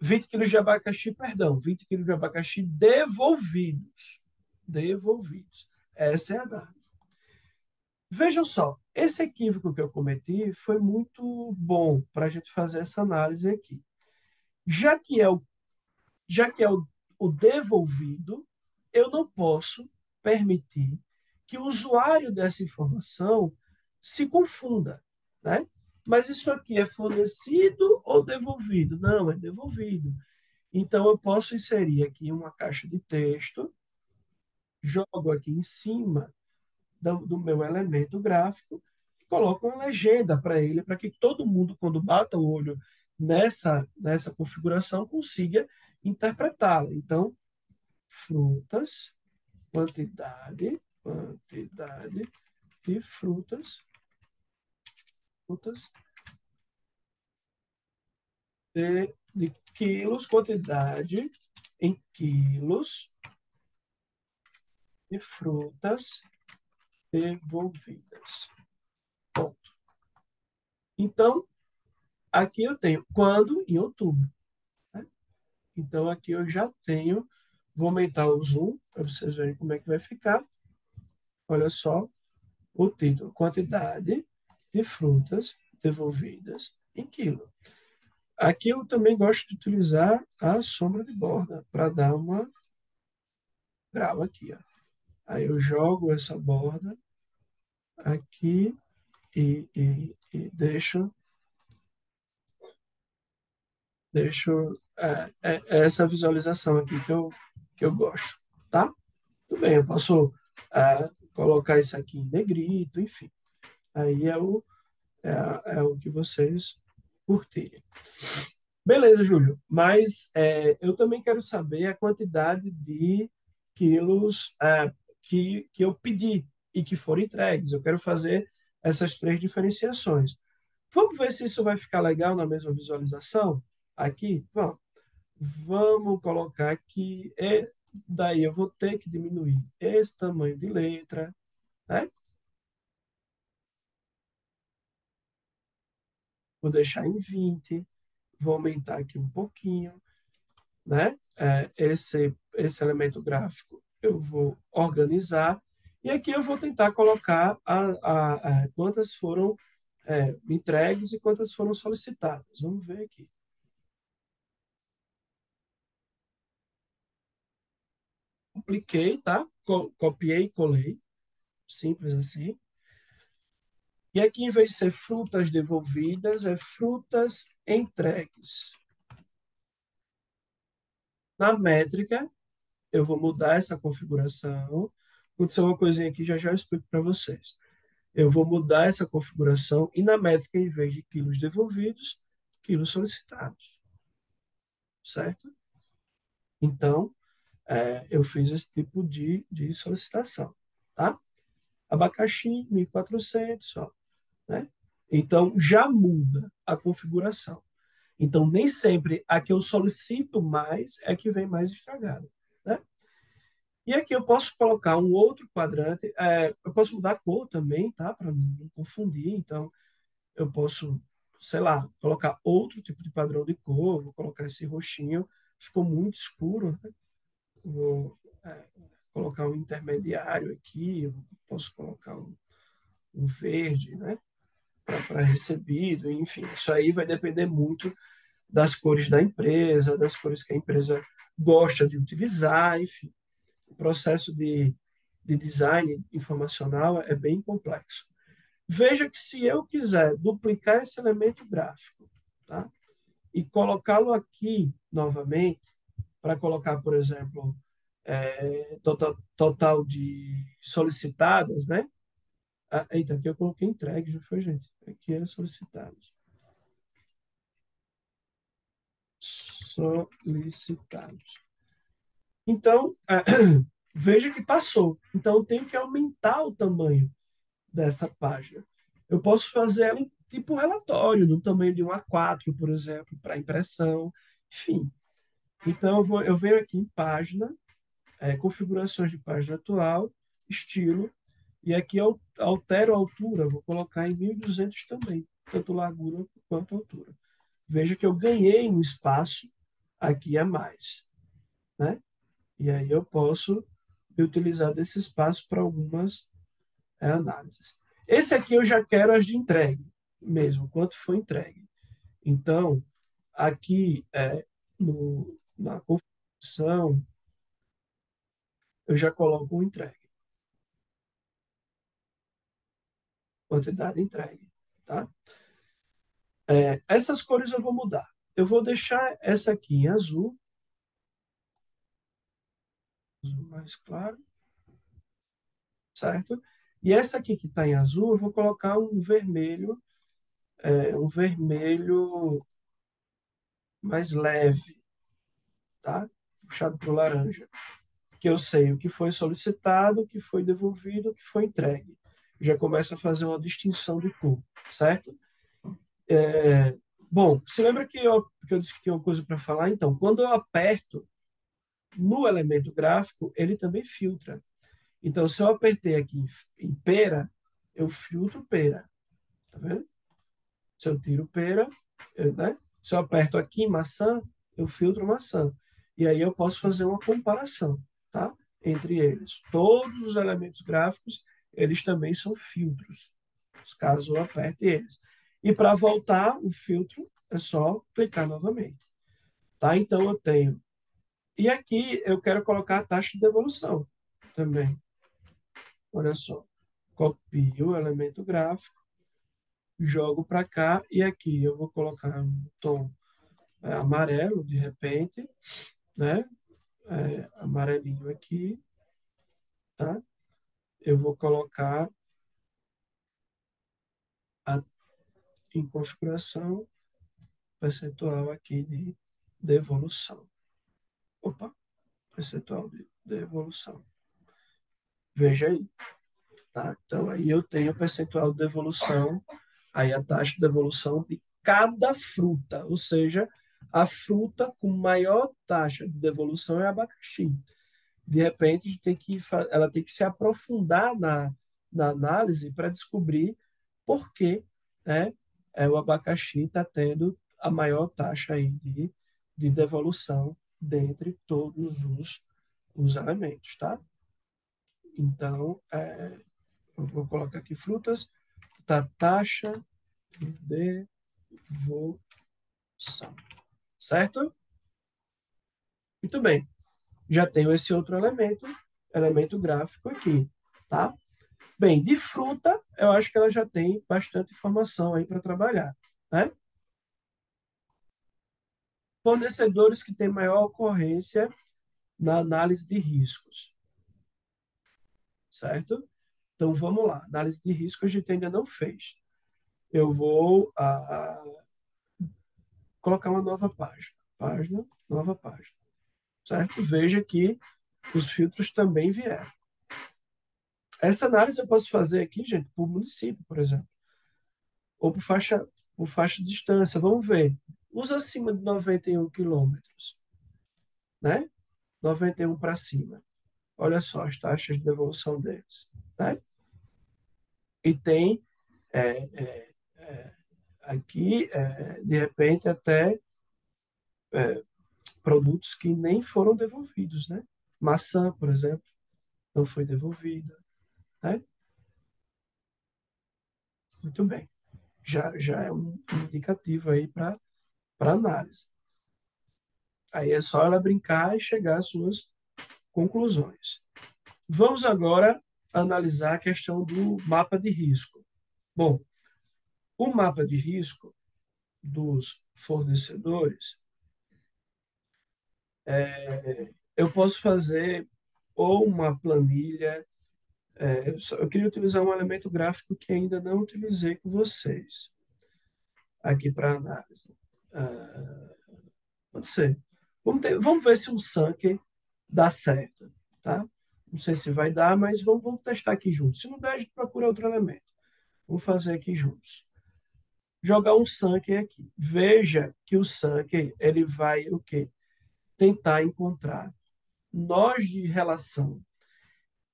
20 quilos de abacaxi, perdão, 20 quilos de abacaxi devolvidos. Devolvidos. Essa é a análise. Vejam só, esse equívoco que eu cometi foi muito bom para a gente fazer essa análise aqui. Já que é o, já que é o devolvido, eu não posso permitir que o usuário dessa informação se confunda, né? Mas isso aqui é fornecido ou devolvido? Não, é devolvido. Então, eu posso inserir aqui uma caixa de texto, jogo aqui em cima do meu elemento gráfico e coloco uma legenda para ele, para que todo mundo, quando bata o olho nessa configuração, consiga interpretá-la. Então, frutas, quantidade de frutas, frutas de quilos, quantidade em quilos de frutas devolvidas. Ponto. Então, aqui eu tenho quando em outubro. Né? Então, aqui eu já tenho, vou aumentar o zoom para vocês verem como é que vai ficar. Olha só o título: quantidade de frutas devolvidas em quilo. Aqui eu também gosto de utilizar a sombra de borda para dar uma grau aqui. Ó. Aí eu jogo essa borda aqui e deixo essa visualização aqui que eu gosto, tá? Tudo bem, eu posso colocar isso aqui em negrito, enfim. Aí é o que vocês curtirem. Beleza, Júlio. Mas eu também quero saber a quantidade de quilos que eu pedi e que foram entregues. Eu quero fazer essas três diferenciações. Vamos ver se isso vai ficar legal na mesma visualização? Aqui, vamos colocar que daí eu vou ter que diminuir esse tamanho de letra, né? Vou deixar em 20, vou aumentar aqui um pouquinho, né? Esse elemento gráfico eu vou organizar e aqui eu vou tentar colocar quantas foram entregues e quantas foram solicitadas. Vamos ver aqui. Dupliquei, tá? Copiei e colei, simples assim. E aqui, em vez de ser frutas devolvidas, é frutas entregues. Na métrica, eu vou mudar essa configuração. Aconteceu uma coisinha aqui, já já eu explico para vocês. Eu vou mudar essa configuração e na métrica, em vez de quilos devolvidos, quilos solicitados. Certo? Então, eu fiz esse tipo de solicitação. Tá? Abacaxi, 1.400, ó, né? Então, já muda a configuração. Então, nem sempre a que eu solicito mais é a que vem mais estragada. Né? E aqui eu posso colocar um outro quadrante. Eu posso mudar a cor também, tá? Para não confundir. Então, eu posso, sei lá, colocar outro tipo de padrão de cor. Vou colocar esse roxinho. Ficou muito escuro. Né? Vou colocar um intermediário aqui. Eu posso colocar um verde, né? Para recebido. Enfim, isso aí vai depender muito das cores da empresa, das cores que a empresa gosta de utilizar, enfim. O processo de design informacional é bem complexo. Veja que se eu quiser duplicar esse elemento gráfico, tá? E colocá-lo aqui novamente, para colocar, por exemplo, total de solicitadas, né? Eita, aqui eu coloquei entregue, não foi, gente? Aqui é solicitados. Solicitados. Então, veja que passou. Então, eu tenho que aumentar o tamanho dessa página. Eu posso fazer ela em tipo relatório, no tamanho de um A4, por exemplo, para impressão. Enfim. Então, eu venho aqui em página, configurações de página atual, estilo, e aqui eu altero a altura, vou colocar em 1.200 também. tanto largura quanto altura. Veja que eu ganhei um espaço aqui a mais, né? E aí eu posso utilizar desse espaço para algumas análises. Esse aqui eu já quero as de entregue mesmo, quanto foi entregue. Então, aqui na configuração, eu já coloco o entregue, quantidade entregue, tá? Essas cores eu vou mudar. Eu vou deixar essa aqui em azul, azul mais claro, certo? E essa aqui que está em azul, eu vou colocar um vermelho mais leve, tá? Puxado para o laranja. Que eu sei o que foi solicitado, o que foi devolvido, o que foi entregue. Já começa a fazer uma distinção de cor, certo? Bom, se lembra que eu disse que tinha uma coisa para falar? Então, quando eu aperto no elemento gráfico, ele também filtra. Então, se eu apertei aqui em pera, eu filtro pera, tá vendo? Se eu tiro pera, né? Se eu aperto aqui em maçã, eu filtro maçã. E aí eu posso fazer uma comparação, tá? Entre eles. Todos os elementos gráficos, eles também são filtros, caso eu aperte eles. E para voltar o filtro, é só clicar novamente, tá? Então eu tenho. E aqui eu quero colocar a taxa de devolução também. Olha só. Copio o elemento gráfico, jogo para cá e aqui eu vou colocar um tom amarelo, de repente, né? Amarelinho aqui, tá? Eu vou colocar a, em configuração percentual aqui de devolução. Opa, percentual de devolução. Veja aí, tá? Então aí eu tenho o percentual de devolução, aí a taxa de devolução de cada fruta, ou seja, a fruta com maior taxa de devolução é abacaxi. De repente, a gente ela tem que se aprofundar na análise para descobrir por que, né, o abacaxi está tendo a maior taxa aí de devolução dentre todos os elementos, tá? Então, eu vou colocar aqui frutas, tá taxa de devolução, certo? Muito bem, já tenho esse outro elemento gráfico aqui, tá? Bem, de fruta, eu acho que ela já tem bastante informação aí para trabalhar, né? Fornecedores que têm maior ocorrência na análise de riscos, certo? Então, vamos lá. Análise de risco a gente ainda não fez. Eu vou colocar uma nova página. Página, nova página, certo? Veja que os filtros também vieram. Essa análise eu posso fazer aqui, gente, por município, por exemplo, ou por faixa de distância. Vamos ver. Os acima de 91 quilômetros, né? 91 para cima. Olha só as taxas de devolução deles, né? E tem aqui, de repente, até produtos que nem foram devolvidos, né? Maçã, por exemplo, não foi devolvida, né? Muito bem. Já é um indicativo aí para análise. Aí é só ela brincar e chegar às suas conclusões. Vamos agora analisar a questão do mapa de risco. Bom, o mapa de risco dos fornecedores, eu posso fazer ou uma planilha. Eu queria utilizar um elemento gráfico que ainda não utilizei com vocês aqui para análise. Ah, pode ser. Vamos ver se um Sankey dá certo, tá? Não sei se vai dar, mas vamos testar aqui juntos. Se não der, a gente procura outro elemento. Vamos fazer aqui juntos. Jogar um Sankey aqui. Veja que o Sankey ele vai o quê? Tentar encontrar nós de relação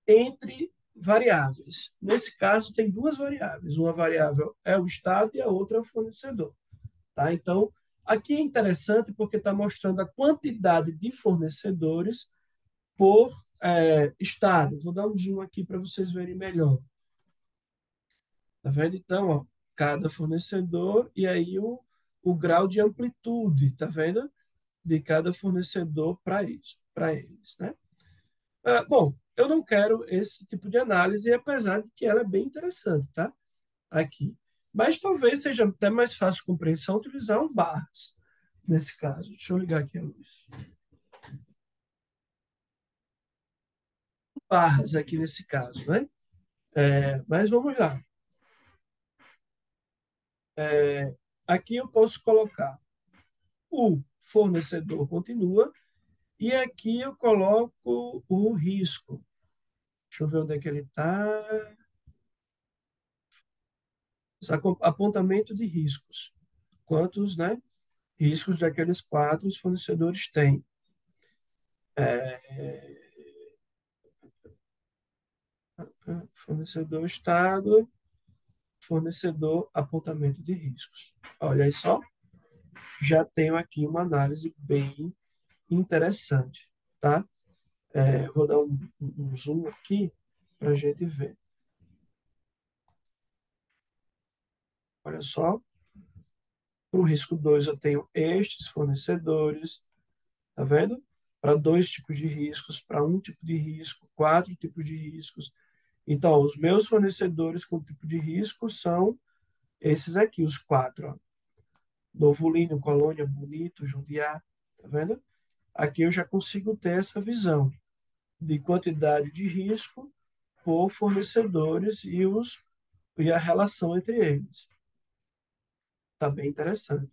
entre variáveis. Nesse caso, tem duas variáveis. Uma variável é o estado e a outra é o fornecedor. Tá? Então, aqui é interessante porque está mostrando a quantidade de fornecedores por estado. Vou dar um zoom aqui para vocês verem melhor. Tá vendo? Então, ó, cada fornecedor e aí o grau de amplitude, tá vendo? De cada fornecedor para isso, para eles, né? Bom, eu não quero esse tipo de análise, apesar de que ela é bem interessante, tá? Aqui. Mas talvez seja até mais fácil de compreensão utilizar um barras nesse caso. Deixa eu ligar aqui a luz. Barras aqui nesse caso, né? Mas vamos lá. Aqui eu posso colocar o fornecedor continua e aqui eu coloco o risco. Deixa eu ver onde é que ele está. Apontamento de riscos. Quantos, né, riscos daqueles quatro os fornecedores têm? Fornecedor estado, fornecedor apontamento de riscos. Olha aí só, já tenho aqui uma análise bem interessante, tá? Vou dar um zoom aqui para a gente ver. Olha só, para o risco 2 eu tenho estes fornecedores, tá vendo? Para dois tipos de riscos, para um tipo de risco, quatro tipos de riscos. Então, os meus fornecedores com tipo de risco são esses aqui, os quatro. Ó. Novo Lírio, Colônia, Bonito, Jundiaí, tá vendo? Aqui eu já consigo ter essa visão de quantidade de risco por fornecedores e a relação entre eles. Tá bem interessante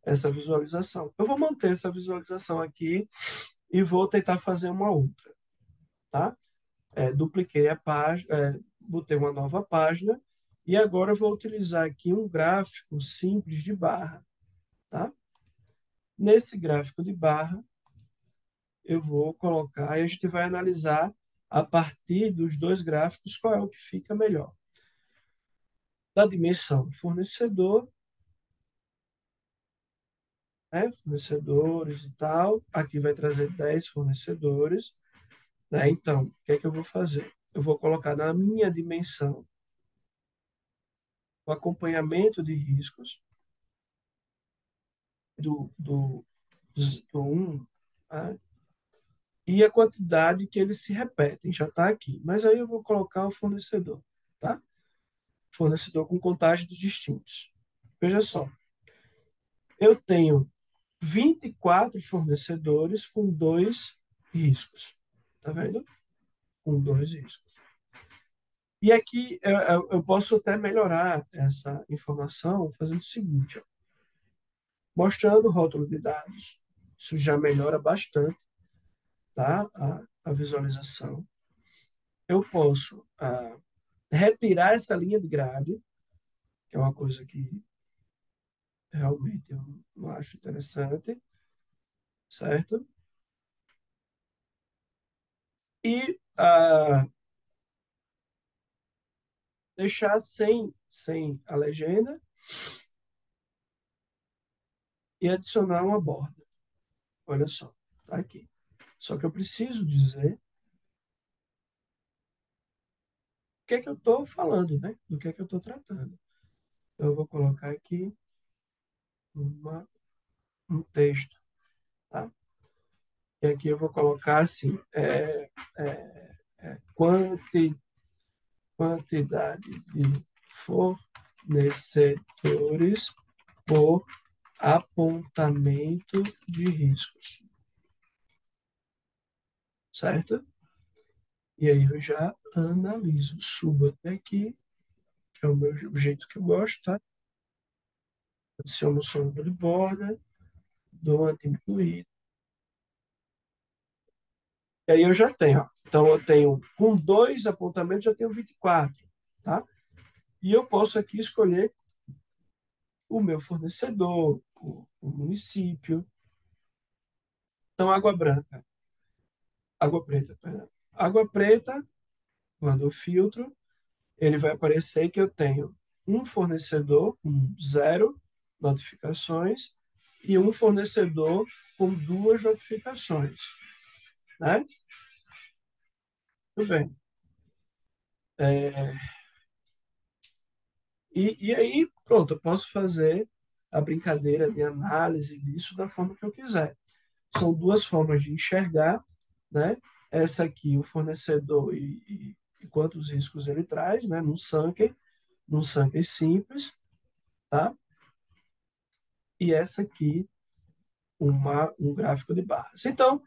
essa visualização. Eu vou manter essa visualização aqui e vou tentar fazer uma outra, tá? Dupliquei a página, botei uma nova página e agora eu vou utilizar aqui um gráfico simples de barra, tá? Nesse gráfico de barra, eu vou colocar e a gente vai analisar a partir dos dois gráficos qual é o que fica melhor. Da dimensão do fornecedor, né? Fornecedores e tal, aqui vai trazer 10 fornecedores, né? Então, o que é que eu vou fazer? Eu vou colocar na minha dimensão o acompanhamento de riscos do, do, do 1, tá? E a quantidade que eles se repetem, já está aqui. Mas aí eu vou colocar o fornecedor, tá? Fornecedor com contágios distintos. Veja só, eu tenho 24 fornecedores com dois riscos, tá vendo? Com dois riscos. E aqui eu posso até melhorar essa informação fazendo o seguinte, ó, mostrando o rótulo de dados. Isso já melhora bastante, tá? A visualização. Eu posso retirar essa linha de grade, que é uma coisa que realmente eu não acho interessante, certo? E deixar sem a legenda e adicionar uma borda. Olha só, tá aqui. Só que eu preciso dizer o que é que eu estou falando, né? Do que eu estou tratando. Então, eu vou colocar aqui um texto, tá? E aqui eu vou colocar assim, quanti, quantidade de fornecedores por apontamento de riscos, certo? E aí eu já analiso, subo até aqui, que é o jeito que eu gosto, tá? Adiciono o sombra de borda, dou uma diminuída. E aí eu já tenho, ó. Então eu tenho, com dois apontamentos, eu tenho 24, tá? E eu posso aqui escolher o meu fornecedor, o município. Então, água branca, água preta, perdão. Água preta, Quando eu filtro, ele vai aparecer que eu tenho um fornecedor com 0 notificações e um fornecedor com 2 notificações, né? Tudo bem. E aí, pronto, eu posso fazer a brincadeira de análise disso da forma que eu quiser. São duas formas de enxergar, né? Essa aqui, o fornecedor e quantos riscos ele traz, né? Num Sankey simples, tá? E essa aqui, um gráfico de barras. Então,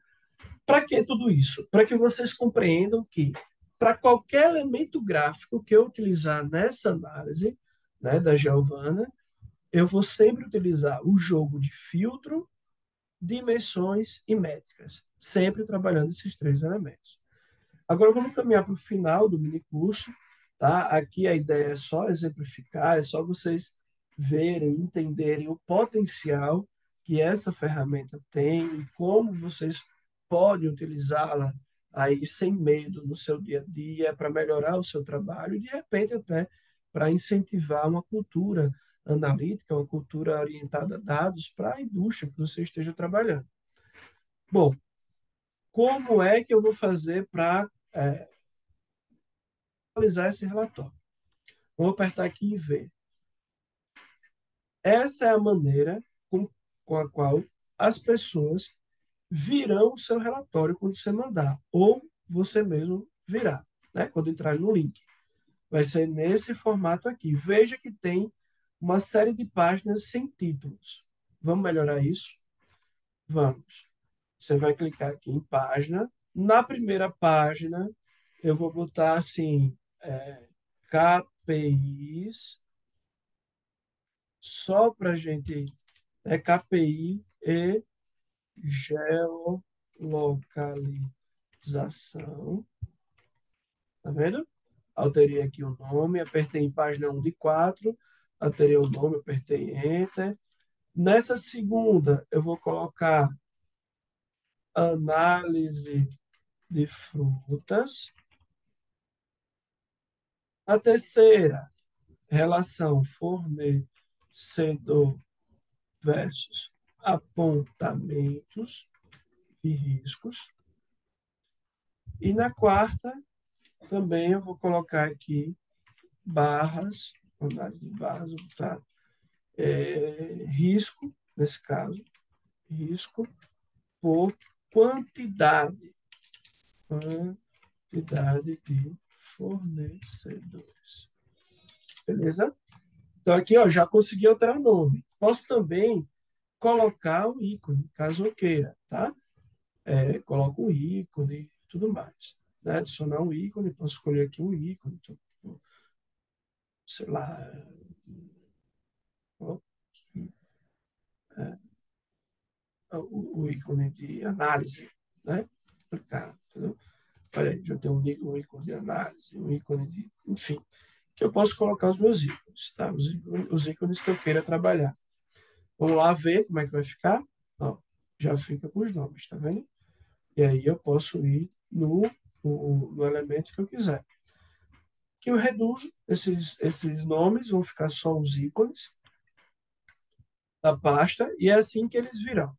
para que tudo isso? Para que vocês compreendam que, para qualquer elemento gráfico que eu utilizar nessa análise, né, da Giovanna, eu vou sempre utilizar o jogo de filtro, dimensões e métricas, sempre trabalhando esses três elementos. Agora vamos caminhar para o final do mini curso, tá? Aqui a ideia é só exemplificar, é só vocês verem, entenderem o potencial que essa ferramenta tem e como vocês podem utilizá-la aí sem medo no seu dia a dia para melhorar o seu trabalho e de repente até para incentivar uma cultura analítica, uma cultura orientada a dados para a indústria que você esteja trabalhando. Bom, como é que eu vou fazer para analisar esse relatório? Vou apertar aqui em ver. Essa é a maneira com a qual as pessoas virão o seu relatório quando você mandar, ou você mesmo virá, né? Quando entrar no link. Vai ser nesse formato aqui. Veja que tem uma série de páginas sem títulos. Vamos melhorar isso? Vamos. Você vai clicar aqui em página. Na primeira página, eu vou botar assim, KPIs, só para a gente, KPI e geolocalização. Tá vendo? Alterei aqui o nome, apertei em página 1 de 4, alterei o nome, apertei Enter. Nessa segunda, eu vou colocar análise de frutas. A terceira, relação fornecedor versus apontamentos e riscos. E na quarta, também eu vou colocar aqui barras, análise de barras, vou botar risco, nesse caso, risco por quantidade, quantidade de fornecedores. Beleza? Então aqui ó, já consegui alterar o nome. Posso também colocar o ícone, caso eu queira, tá? Coloco um ícone e tudo mais. Né? Adicionar um ícone, posso escolher aqui um ícone, então, sei lá, o ícone de análise, né? Clicar, entendeu? Olha aí, já tem um ícone de análise, um ícone de, enfim, que eu posso colocar os meus ícones, tá? Os ícones que eu queira trabalhar. Vamos lá ver como é que vai ficar. Ó, já fica com os nomes, tá vendo? E aí eu posso ir no elemento que eu quiser. Que eu reduzo esses nomes, vão ficar só os ícones da pasta, e é assim que eles virão.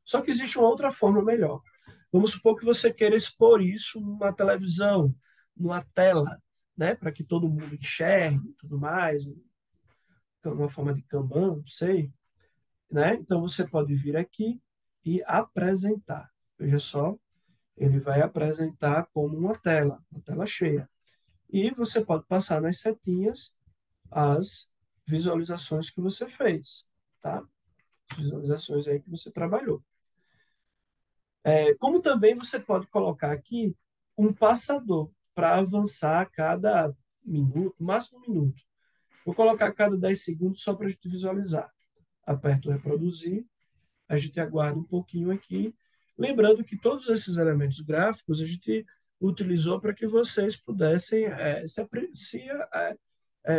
Só que existe uma outra forma melhor. Vamos supor que você queira expor isso numa televisão, numa tela, né, para que todo mundo enxergue e tudo mais, uma forma de Kanban, não sei, né? Então você pode vir aqui e apresentar. Veja só, ele vai apresentar como uma tela cheia. E você pode passar nas setinhas as visualizações que você fez, tá? As visualizações aí que você trabalhou. Como também você pode colocar aqui um passador para avançar a cada minuto, máximo um minuto. Vou colocar a cada 10 segundos só para a gente visualizar. Aperto reproduzir, a gente aguarda um pouquinho aqui. Lembrando que todos esses elementos gráficos a gente utilizou para que vocês pudessem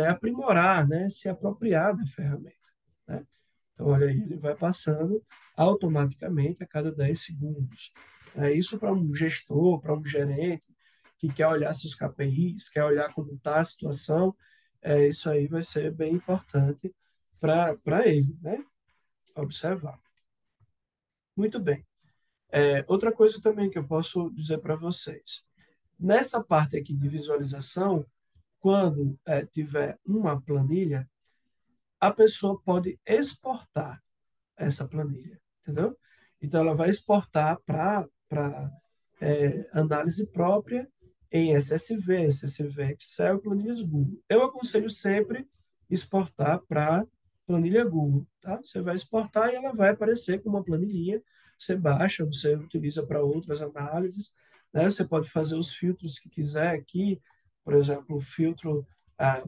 aprimorar, né? Se apropriar da ferramenta. Né? Então, olha aí, ele vai passando automaticamente a cada 10 segundos. Isso para um gestor, para um gerente, que quer olhar seus KPIs, quer olhar como está a situação, isso aí vai ser bem importante para ele, né? Observar. Muito bem. Outra coisa também que eu posso dizer para vocês. Nessa parte aqui de visualização, quando tiver uma planilha, a pessoa pode exportar essa planilha, entendeu? Então, ela vai exportar para análise própria em SSV, SSV Excel, planilhas Google. Eu aconselho sempre exportar para planilha Google, tá? Você vai exportar e ela vai aparecer como uma planilhinha, você baixa, você utiliza para outras análises, né? Você pode fazer os filtros que quiser aqui, por exemplo, o filtro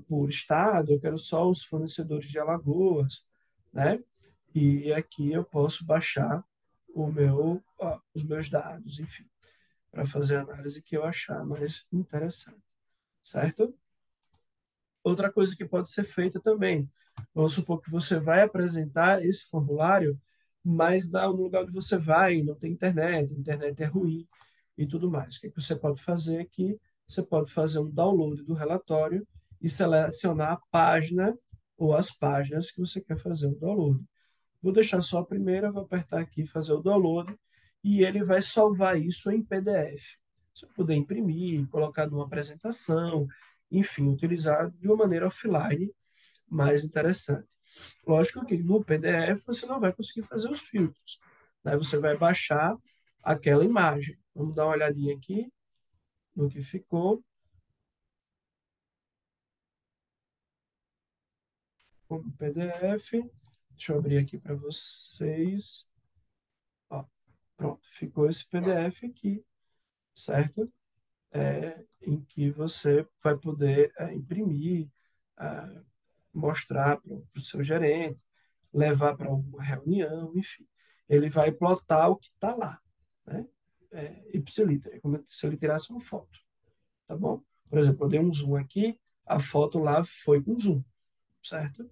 por estado, eu quero só os fornecedores de Alagoas, né? E aqui eu posso baixar os meus dados, enfim, para fazer a análise que eu achar mais interessante, certo? Outra coisa que pode ser feita também, vamos supor que você vai apresentar esse formulário, mas no lugar onde você vai não tem internet, a internet é ruim e tudo mais. O que você pode fazer aqui? Você pode fazer um download do relatório e selecionar a página ou as páginas que você quer fazer o download. Vou deixar só a primeira, vou apertar aqui, fazer o download, e ele vai salvar isso em PDF. Você vai poder imprimir, colocar numa apresentação, enfim, utilizar de uma maneira offline mais interessante. Lógico que no PDF você não vai conseguir fazer os filtros, né? Você vai baixar aquela imagem. Vamos dar uma olhadinha aqui no que ficou como PDF. Deixa eu abrir aqui para vocês. Ó, pronto, ficou esse PDF aqui, certo? Em que você vai poder imprimir, é, mostrar para o seu gerente, levar para alguma reunião, enfim. Ele vai plotar o que está lá, né? Ipsiliter, é como se ele tirasse uma foto, tá bom? Por exemplo, eu dei um zoom aqui, a foto lá foi com zoom, certo?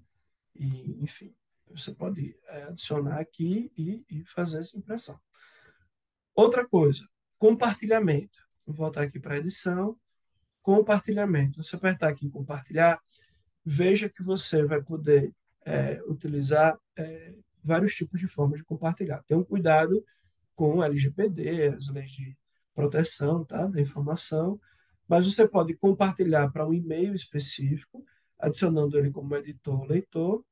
E, enfim, você pode adicionar aqui e fazer essa impressão. Outra coisa, compartilhamento. Vou voltar aqui para a edição. Compartilhamento. Você apertar aqui em compartilhar, veja que você vai poder utilizar vários tipos de formas de compartilhar. Tenha um cuidado com o LGPD, as leis de proteção, tá, da informação, mas você pode compartilhar para um e-mail específico, adicionando ele como editor ou leitor,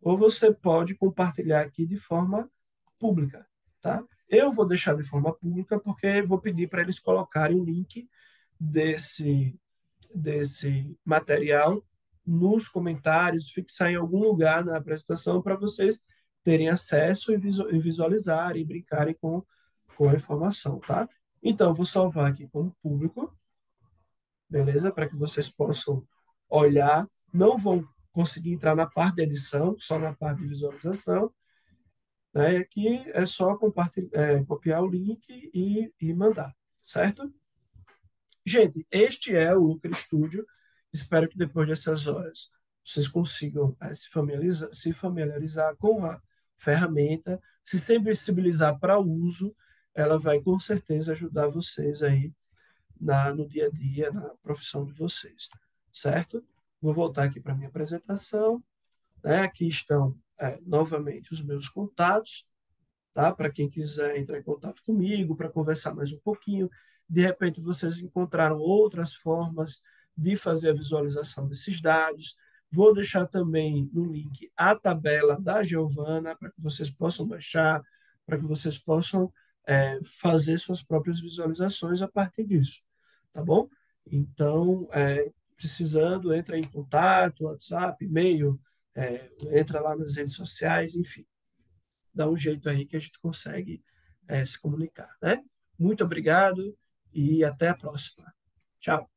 ou você pode compartilhar aqui de forma pública, tá? Eu vou deixar de forma pública porque vou pedir para eles colocarem o link desse material nos comentários, fixar em algum lugar na apresentação para vocês terem acesso e visualizarem e brincarem com a informação, tá? Então, vou salvar aqui como público, beleza? Para que vocês possam olhar. Não vão conseguir entrar na parte de edição, só na parte de visualização. Né? Aqui é só copiar o link e mandar, certo? Gente, este é o Looker Studio. Espero que depois dessas horas vocês consigam se familiarizar com a ferramenta, se sensibilizar para o uso. Ela vai com certeza ajudar vocês aí no dia a dia, na profissão de vocês, certo? Vou voltar aqui para a minha apresentação. Né? Aqui estão novamente os meus contatos, tá? Para quem quiser entrar em contato comigo, para conversar mais um pouquinho. De repente, vocês encontraram outras formas de fazer a visualização desses dados. Vou deixar também no link a tabela da Giovana para que vocês possam baixar, para que vocês possam fazer suas próprias visualizações a partir disso, tá bom? Então, precisando, entra em contato, WhatsApp, e-mail, entra lá nas redes sociais, enfim, dá um jeito aí que a gente consegue se comunicar, né? Muito obrigado e até a próxima. Tchau.